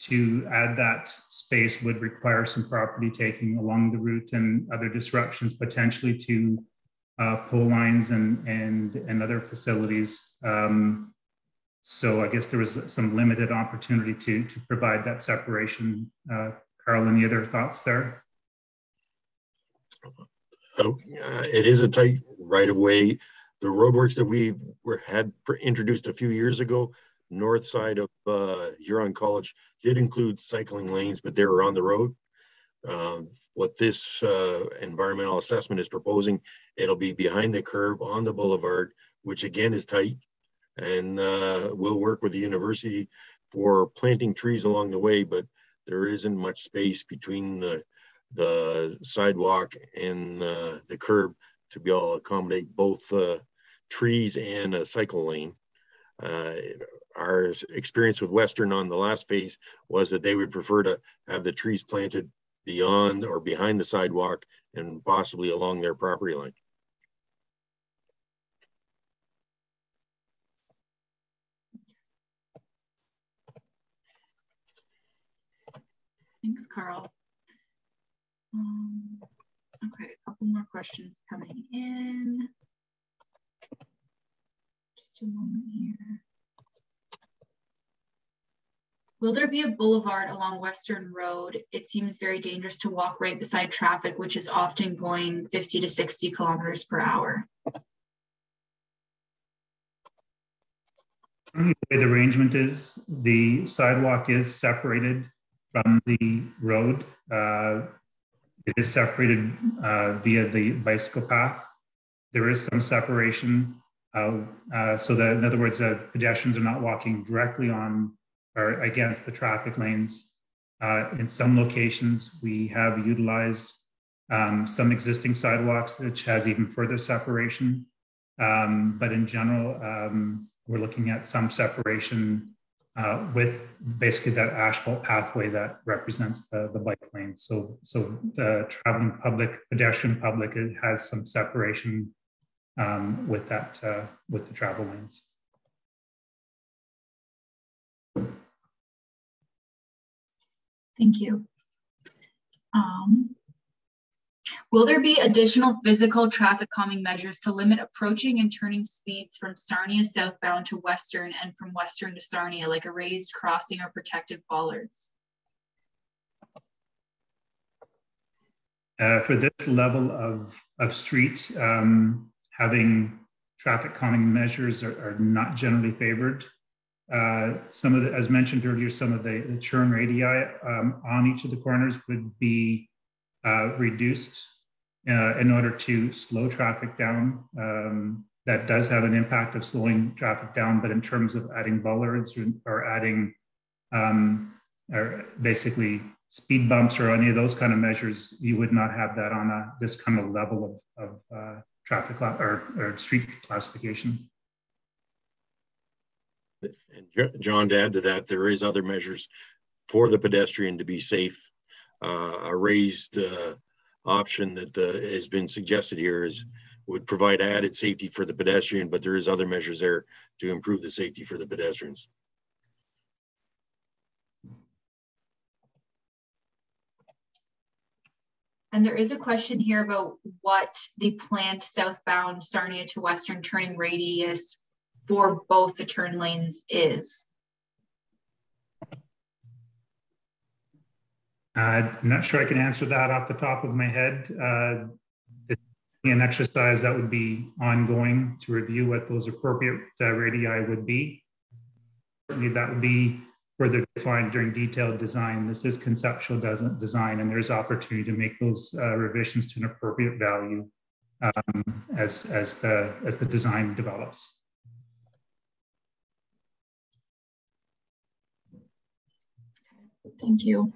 to add that space would require some property taking along the route and other disruptions potentially to pole lines and other facilities. So I guess there was some limited opportunity to provide that separation. Carl, any other thoughts there? It is a tight right of way. The roadworks that we had introduced a few years ago, north side of Huron College, did include cycling lanes, but they were on the road. What this environmental assessment is proposing, it'll be behind the curb on the boulevard, which again is tight. And we'll work with the university for planting trees along the way, but there isn't much space between the sidewalk and the curb to be able to accommodate both trees and a cycle lane. Our experience with Western on the last phase was that they would prefer to have the trees planted beyond or behind the sidewalk and possibly along their property line. Thanks, Carl. Okay, a couple more questions coming in. Just a moment here. Will there be a boulevard along Western Road? It seems very dangerous to walk right beside traffic, which is often going 50 to 60 kilometers per hour. The way the arrangement is, the sidewalk is separated from the road. It is separated via the bicycle path. There is some separation so that, in other words, pedestrians are not walking directly on or against the traffic lanes. In some locations, we have utilized some existing sidewalks, which has even further separation. But in general, we're looking at some separation with basically that asphalt pathway that represents the bike lane. So the traveling public, pedestrian public, it has some separation with that with the travel lanes. Thank you. Will there be additional physical traffic calming measures to limit approaching and turning speeds from Sarnia southbound to Western and from Western to Sarnia, like a raised crossing or protective bollards? For this level of street, having traffic calming measures are not generally favored. Some of the, as mentioned earlier, some of the churn radii on each of the corners would be reduced in order to slow traffic down. That does have an impact of slowing traffic down, but in terms of adding bollards or adding or basically speed bumps or any of those kind of measures, you would not have that on this kind of level of traffic or street classification. And John, to add to that, there is other measures for the pedestrian to be safe a raised option that has been suggested here would provide added safety for the pedestrian, but there is other measures there to improve the safety for the pedestrians. And there is a question here about what the planned southbound Sarnia to Western turning radius for both the turn lanes is. I'm not sure I can answer that off the top of my head. It's an exercise that would be ongoing to review what those appropriate radii would be. Certainly that would be further defined during detailed design. This is conceptual design, and there's opportunity to make those revisions to an appropriate value as the design develops. Thank you.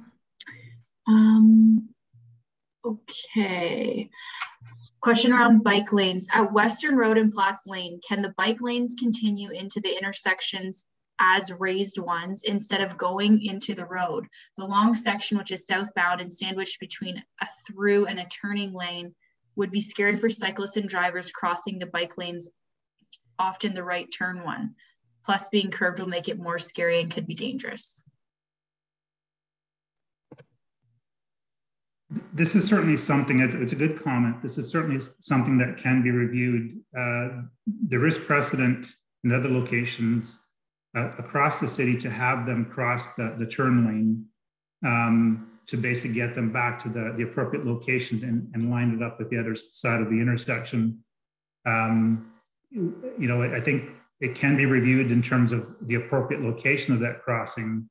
Okay. Question around bike lanes. At Western Road and Platts Lane, can the bike lanes continue into the intersections as raised ones instead of going into the road? The long section, which is southbound and sandwiched between a through and a turning lane, would be scary for cyclists and drivers crossing the bike lanes, often the right turn one. Plus, being curved will make it more scary and could be dangerous. This is certainly something, it's a good comment. This is certainly something that can be reviewed. There is precedent in other locations across the city to have them cross the turn lane to basically get them back to the appropriate location and line it up with the other side of the intersection. You know, I think it can be reviewed in terms of the appropriate location of that crossing.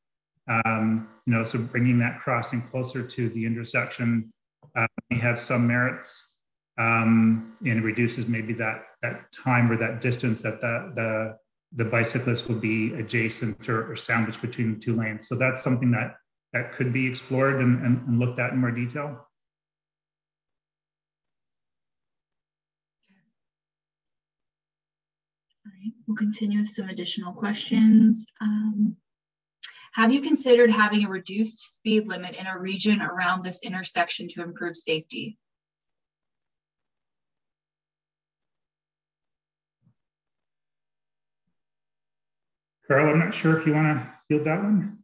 You know, so bringing that crossing closer to the intersection may have some merits and reduces maybe that time or that distance that the bicyclist would be adjacent or sandwiched between the two lanes. So that's something that could be explored and looked at in more detail. All right, we'll continue with some additional questions. Have you considered having a reduced speed limit in a region around this intersection to improve safety? Carl, I'm not sure if you want to field that one.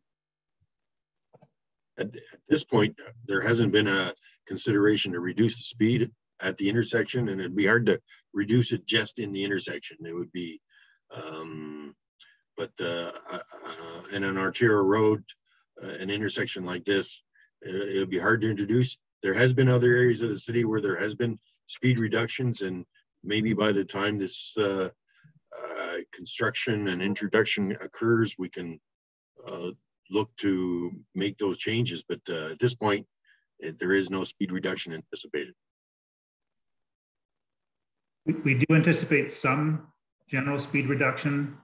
At this point, there hasn't been a consideration to reduce the speed at the intersection, and it'd be hard to reduce it just in the intersection. It would be, in an arterial road, an intersection like this, it would be hard to introduce. There has been other areas of the city where there has been speed reductions, and maybe by the time this construction and introduction occurs, we can look to make those changes. But at this point, there is no speed reduction anticipated. We do anticipate some general speed reduction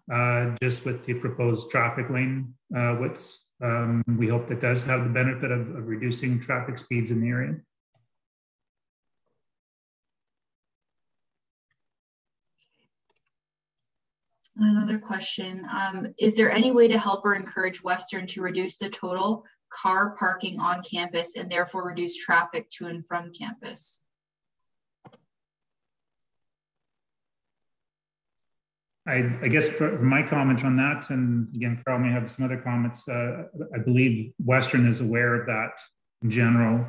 just with the proposed traffic lane widths. We hope that does have the benefit of reducing traffic speeds in the area. Another question, is there any way to help or encourage Western to reduce the total car parking on campus and therefore reduce traffic to and from campus? I guess for my comment on that, and again, Carl may have some other comments, I believe Western is aware of that in general.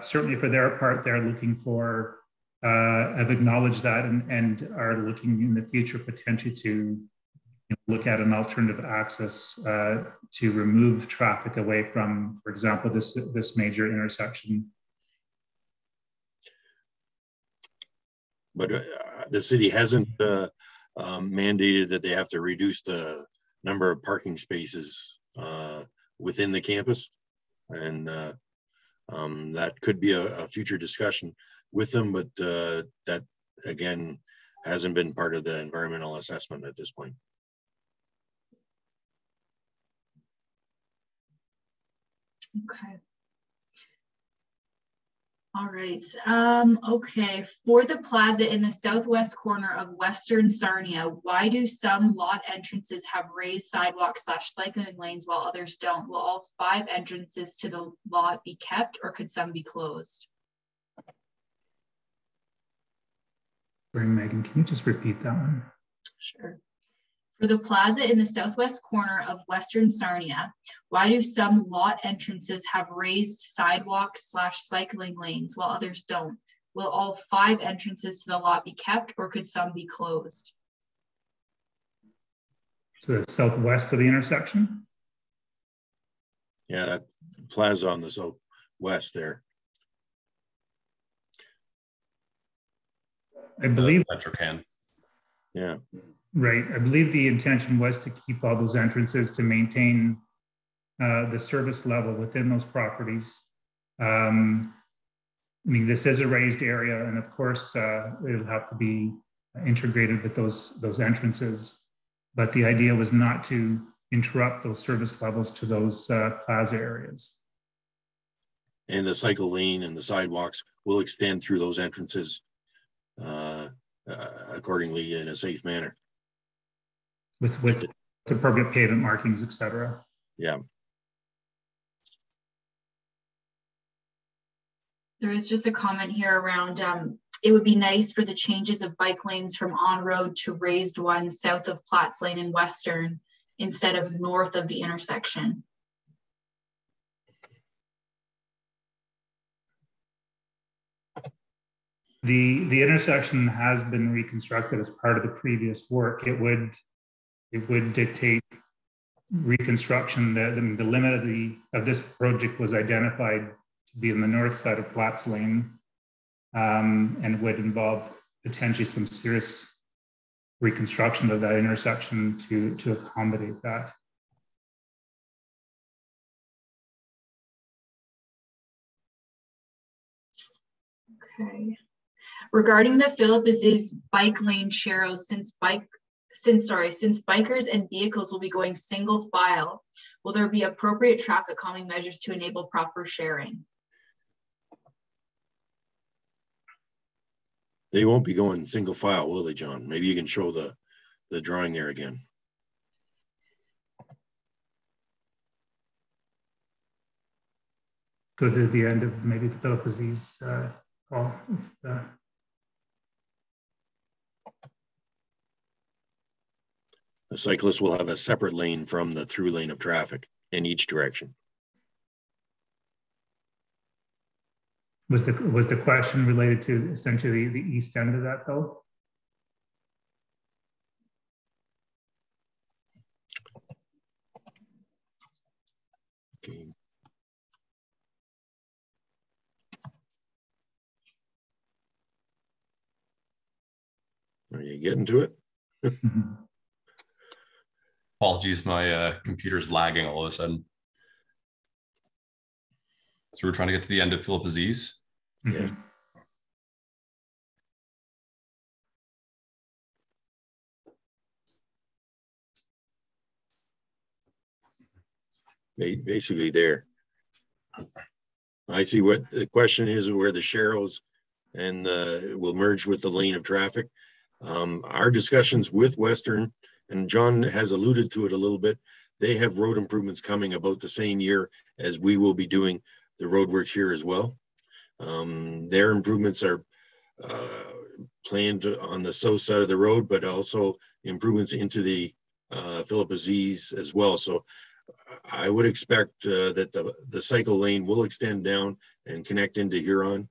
Certainly for their part, they're looking for, have acknowledged that and are looking in the future potentially to look at an alternative access to remove traffic away from, for example, this major intersection. But the city hasn't mandated that they have to reduce the number of parking spaces within the campus, and that could be a future discussion with them, but that again hasn't been part of the environmental assessment at this point. Okay. All right. Okay. For the plaza in the southwest corner of Western Sarnia, why do some lot entrances have raised sidewalks / cycling lanes while others don't? Will all 5 entrances to the lot be kept, or could some be closed? Sorry, Megan, can you just repeat that one? Sure. For the plaza in the southwest corner of Western Sarnia, why do some lot entrances have raised sidewalks / cycling lanes while others don't? Will all 5 entrances to the lot be kept, or could some be closed? So it's southwest of the intersection? Yeah, that plaza on the southwest there. I believe. Metrocan. Yeah. Right. I believe the intention was to keep all those entrances to maintain the service level within those properties. I mean, this is a raised area, and of course, it'll have to be integrated with those entrances. But the idea was not to interrupt those service levels to those plaza areas. And the cycle lane and the sidewalks will extend through those entrances accordingly in a safe manner. With appropriate pavement markings, et cetera. Yeah. There is just a comment here around it would be nice for the changes of bike lanes from on-road to raised ones south of Platts Lane and Western instead of north of the intersection. The intersection has been reconstructed as part of the previous work. It would dictate reconstruction. The limit of this project was identified to be in the north side of Platts Lane, and would involve potentially some serious reconstruction of that intersection to accommodate that. Okay. Regarding the Philip Aziz bike lane sharrows, since bikers and vehicles will be going single file, will there be appropriate traffic calming measures to enable proper sharing? They won't be going single file, will they, John? Maybe you can show the drawing there again. Go to the end of maybe the Philip Aziz call. The cyclist will have a separate lane from the through lane of traffic in each direction. Was the question related to essentially the east end of that, though? Okay. Are you getting to it? Apologies, my computer's lagging all of a sudden. So we're trying to get to the end of Philip Aziz. Yes. Basically there. I see what the question is, where the sharrows and will merge with the lane of traffic. Our discussions with Western, and John has alluded to it a little bit, they have road improvements coming about the same year as we will be doing the road works here as well. Their improvements are planned on the south side of the road, but also improvements into the Philip Aziz as well. So I would expect that the cycle lane will extend down and connect into Huron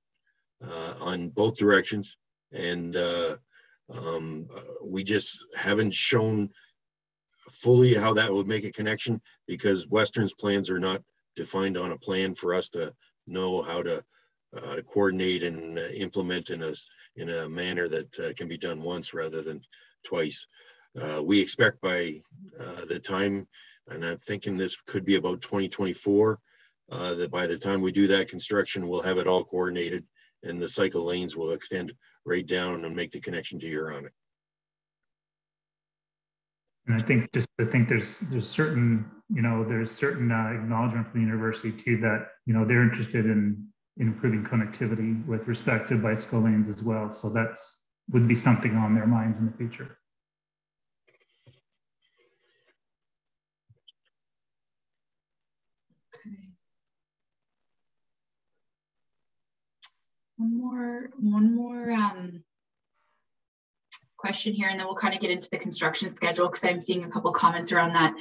on both directions. And we just haven't shown fully how that would make a connection, because Western's plans are not defined on a plan for us to know how to coordinate and implement in a manner that can be done once rather than twice. We expect by the time, and I'm thinking this could be about 2024, that by the time we do that construction, we'll have it all coordinated and the cycle lanes will extend right down and make the connection to Huron. And I think there's certain, there's certain acknowledgement from the university too that, they're interested in improving connectivity with respect to bicycle lanes as well. So that's would be something on their minds in the future. Okay. One more question here, and then we'll kind of get into the construction schedule because I'm seeing a couple comments around that.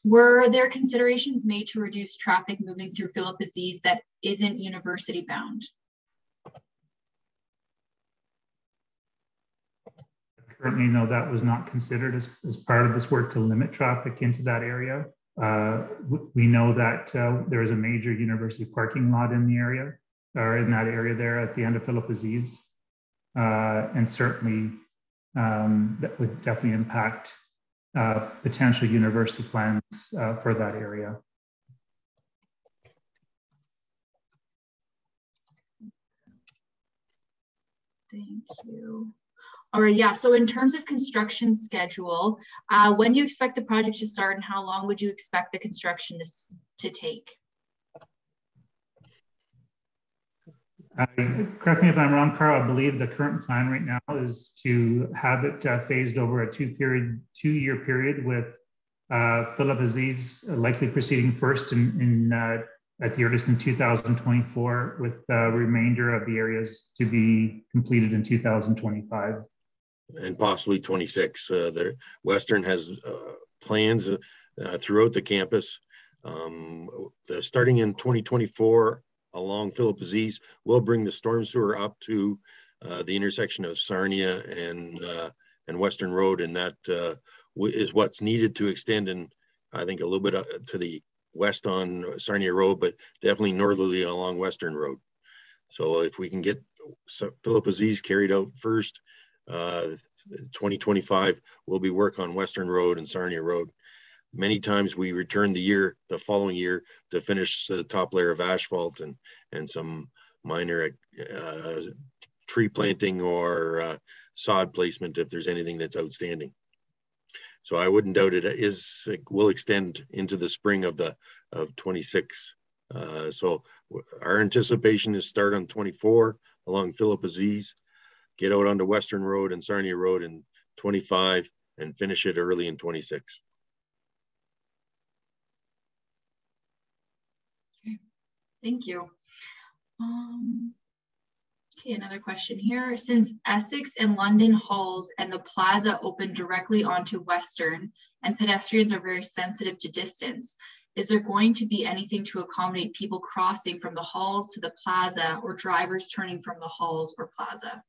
Were there considerations made to reduce traffic moving through Philip Aziz that isn't university bound? Currently, no, that was not considered as part of this work to limit traffic into that area. We know that there is a major university parking lot in the area, or in that area there at the end of Philip Aziz. And certainly that would definitely impact potential university plans for that area. Thank you. All right, yeah, so in terms of construction schedule, when do you expect the project to start and how long would you expect the construction to take? Correct me if I'm wrong, Carl, I believe the current plan right now is to have it phased over a two-year period with Philip Aziz likely proceeding first at the earliest in 2024, with the remainder of the areas to be completed in 2025. And possibly 26. Western has plans throughout the campus. Starting in 2024, along Philip Aziz, we'll bring the storm sewer up to the intersection of Sarnia and Western Road, and that is what's needed to extend, and I think a little bit to the west on Sarnia Road, but definitely northerly along Western Road. So if we can get Philip Aziz carried out first, 2025 will be work on Western Road and Sarnia Road. Many times we return the following year to finish the top layer of asphalt and some minor tree planting or sod placement if there's anything that's outstanding. So I wouldn't doubt it will extend into the spring of 26. So our anticipation is start on 24 along Philip Aziz, get out onto Western Road and Sarnia Road in 25, and finish it early in 26. Okay, thank you. Okay, another question here. Since Essex and London Halls and the plaza open directly onto Western and pedestrians are very sensitive to distance, is there going to be anything to accommodate people crossing from the halls to the plaza or drivers turning from the halls or plaza?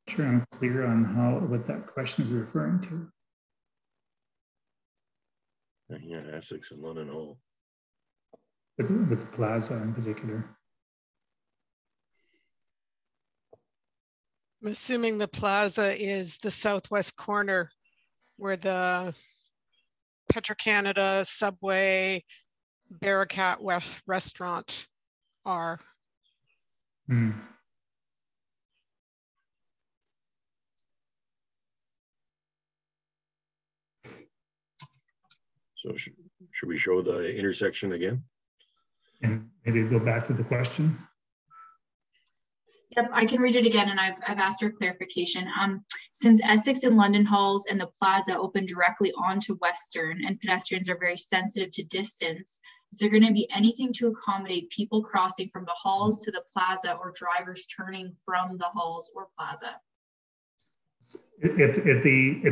Sure, I'm clear on what that question is referring to. Yeah, Essex and London Hall. With the plaza in particular. I'm assuming the plaza is the southwest corner where the Petro-Canada, Subway, Barracat restaurant are. Hmm. So should we show the intersection again? And maybe go back to the question. Yep, I can read it again, and I've asked for clarification. Since Essex and London Halls and the plaza open directly onto Western and pedestrians are very sensitive to distance, is there going to be anything to accommodate people crossing from the halls to the plaza or drivers turning from the halls or plaza? If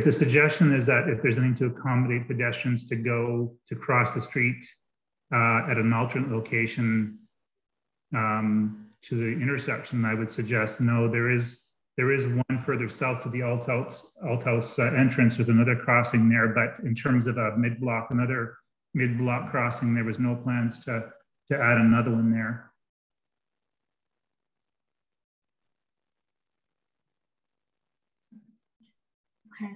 the suggestion is that if there's anything to accommodate pedestrians to cross the street at an alternate location to the intersection, I would suggest no. There is one further south to the Althouse entrance. There's another crossing there, but in terms of another mid-block crossing, there was no plans to add another one there. Okay,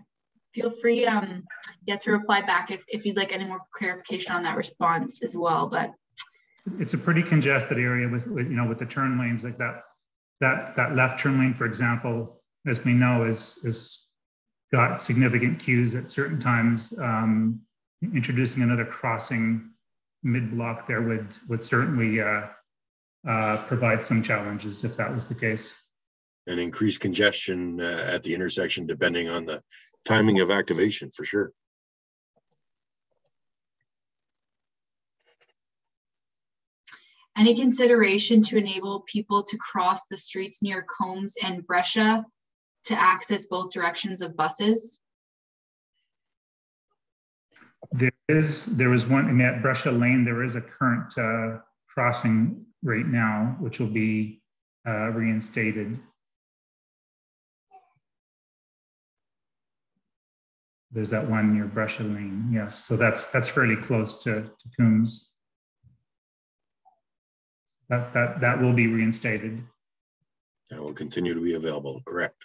feel free to reply back if you'd like any more clarification on that response as well. But it's a pretty congested area with the turn lanes like that. That left turn lane, for example, as we know, is got significant queues at certain times introducing another crossing mid-block there would certainly provide some challenges if that was the case. And increased congestion at the intersection, depending on the timing of activation, for sure. Any consideration to enable people to cross the streets near Combs and Brescia to access both directions of buses? There was one at Brescia Lane. There is a current crossing right now, which will be reinstated. There's that one near Brescia Lane. Yes, so that's fairly close to Combs. That will be reinstated. That will continue to be available, correct.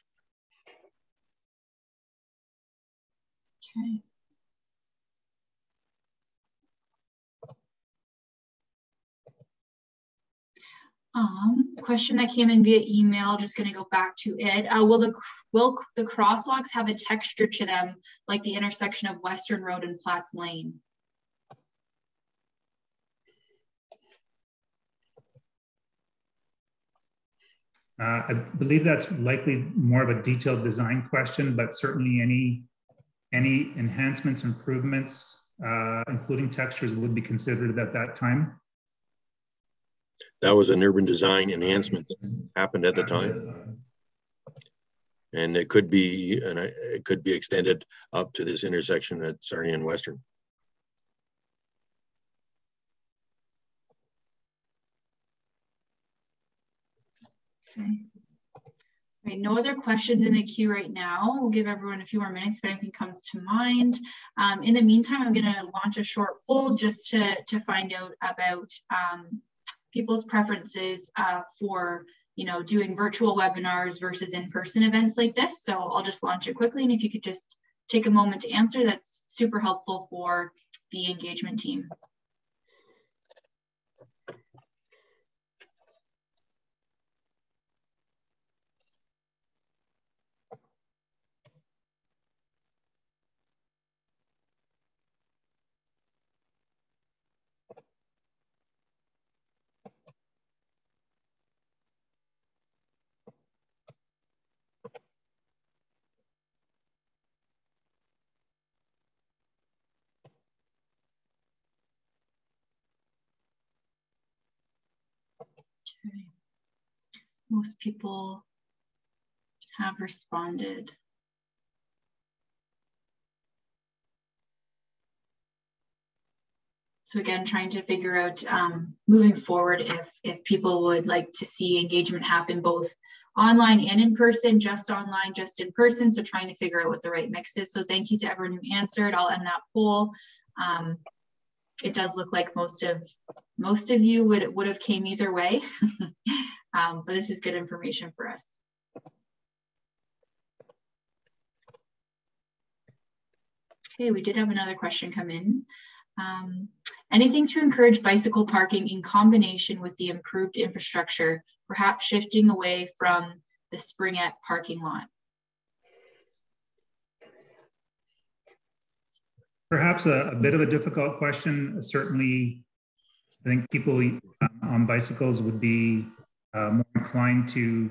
Okay. Question that came in via email, just going to go back to it. Will the crosswalks have a texture to them like the intersection of Western Road and Platts Lane? I believe that's likely more of a detailed design question, but certainly any enhancements, improvements, including textures, would be considered at that time. That was an urban design enhancement that happened at the time, and it could be extended up to this intersection at Sarnia and Western. Okay. Right, no other questions in the queue right now. We'll give everyone a few more minutes if anything comes to mind. In the meantime, I'm going to launch a short poll just to find out about people's preferences for doing virtual webinars versus in-person events like this. So I'll just launch it quickly, and if you could just take a moment to answer, that's super helpful for the engagement team. Okay. Most people have responded. So again, trying to figure out moving forward if people would like to see engagement happen both online and in person, just online, just in person. So trying to figure out what the right mix is. So thank you to everyone who answered. I'll end that poll. It does look like most of you would have came either way, but this is good information for us. Okay, we did have another question come in. Anything to encourage bicycle parking in combination with the improved infrastructure, perhaps shifting away from the Springette parking lot? Perhaps a bit of a difficult question. Certainly, I think people on bicycles would be more inclined to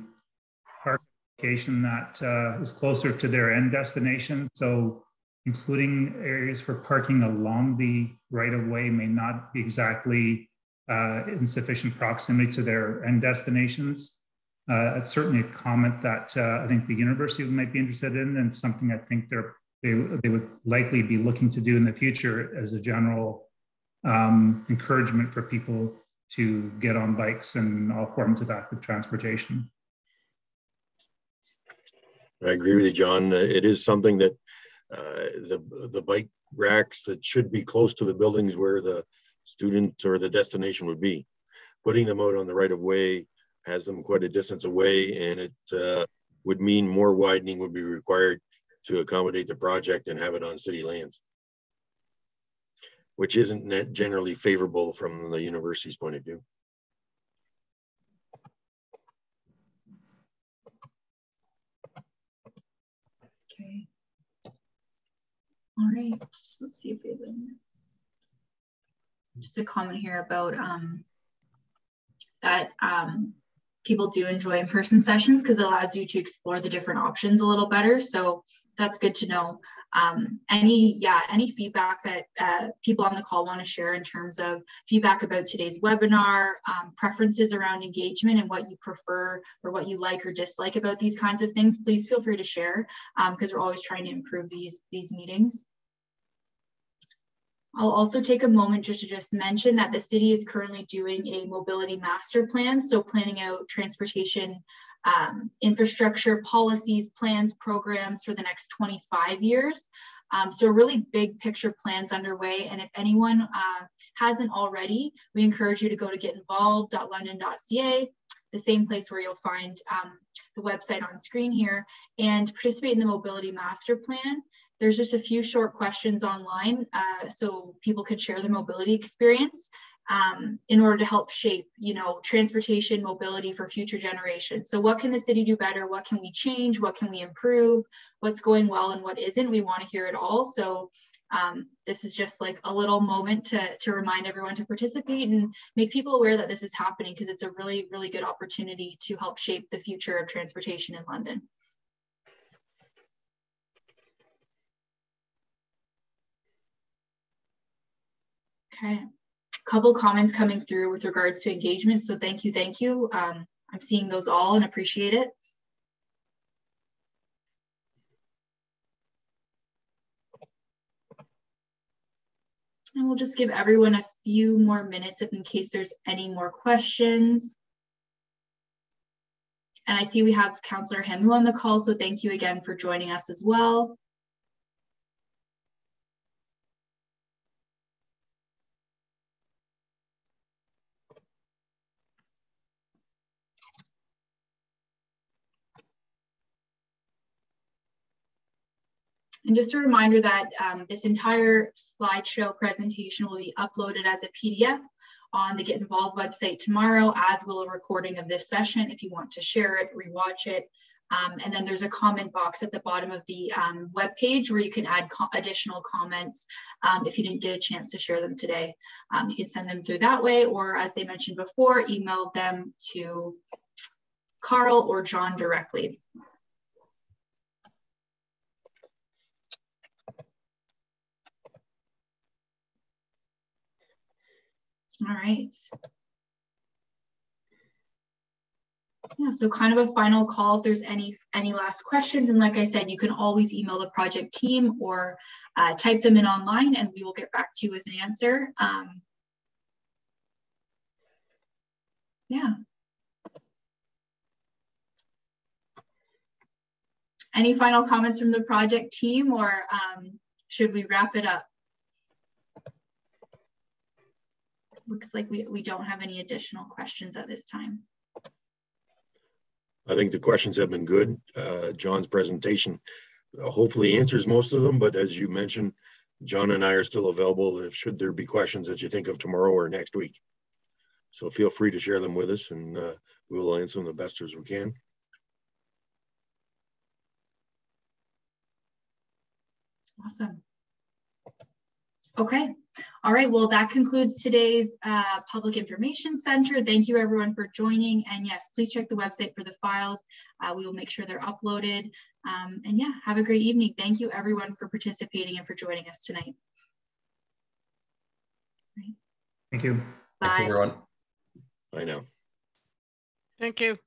park a location that is closer to their end destination. So including areas for parking along the right-of-way may not be exactly in sufficient proximity to their end destinations. It's certainly a comment that I think the university might be interested in, and something I think they would likely be looking to do in the future as a general encouragement for people to get on bikes and all forms of active transportation. I agree with you, John. It is something that the bike racks that should be close to the buildings where the student or the destination would be. Putting them out on the right of way has them quite a distance away, and it would mean more widening would be required to accommodate the project and have it on city lands, which isn't generally favorable from the university's point of view. Okay. All right, let's see if we have just a comment here about that people do enjoy in-person sessions because it allows you to explore the different options a little better. So that's good to know. Any feedback that people on the call want to share in terms of feedback about today's webinar, preferences around engagement and what you prefer or what you like or dislike about these kinds of things, please feel free to share because we're always trying to improve these meetings. I'll also take a moment just to mention that the city is currently doing a mobility master plan. So planning out transportation infrastructure policies, plans, programs for the next 25 years. So really big picture plans underway. And if anyone hasn't already, we encourage you to go to getinvolved.london.ca, the same place where you'll find the website on screen here, and participate in the mobility master plan. There's just a few short questions online so people can share their mobility experience in order to help shape, transportation mobility for future generations. So what can the city do better? What can we change? What can we improve? What's going well and what isn't? We want to hear it all. So this is just like a little moment to remind everyone to participate and make people aware that this is happening because it's a really, really good opportunity to help shape the future of transportation in London. Okay, a couple comments coming through with regards to engagement. So thank you. I'm seeing those all and appreciate it. And we'll just give everyone a few more minutes in case there's any more questions. And I see we have Councillor Hemu on the call, so thank you again for joining us as well. And just a reminder that this entire slideshow presentation will be uploaded as a PDF on the Get Involved website tomorrow, as will a recording of this session if you want to share it, rewatch it. And then there's a comment box at the bottom of the web page where you can add additional comments if you didn't get a chance to share them today. You can send them through that way, or as they mentioned before, email them to Carl or John directly. All right. Yeah, so kind of a final call if there's any last questions. And like I said, you can always email the project team or type them in online and we will get back to you with an answer. Yeah. Any final comments from the project team or should we wrap it up? Looks like we don't have any additional questions at this time. I think the questions have been good. John's presentation hopefully answers most of them, but as you mentioned, John and I are still available if should there be questions that you think of tomorrow or next week. So feel free to share them with us and we will answer them the best as we can. Awesome. Okay. All right. Well, that concludes today's Public Information Center. Thank you everyone for joining. And yes, please check the website for the files. We will make sure they're uploaded. And yeah, have a great evening. Thank you everyone for participating and for joining us tonight. Thank you. Bye. Thanks everyone. Bye now. Thank you.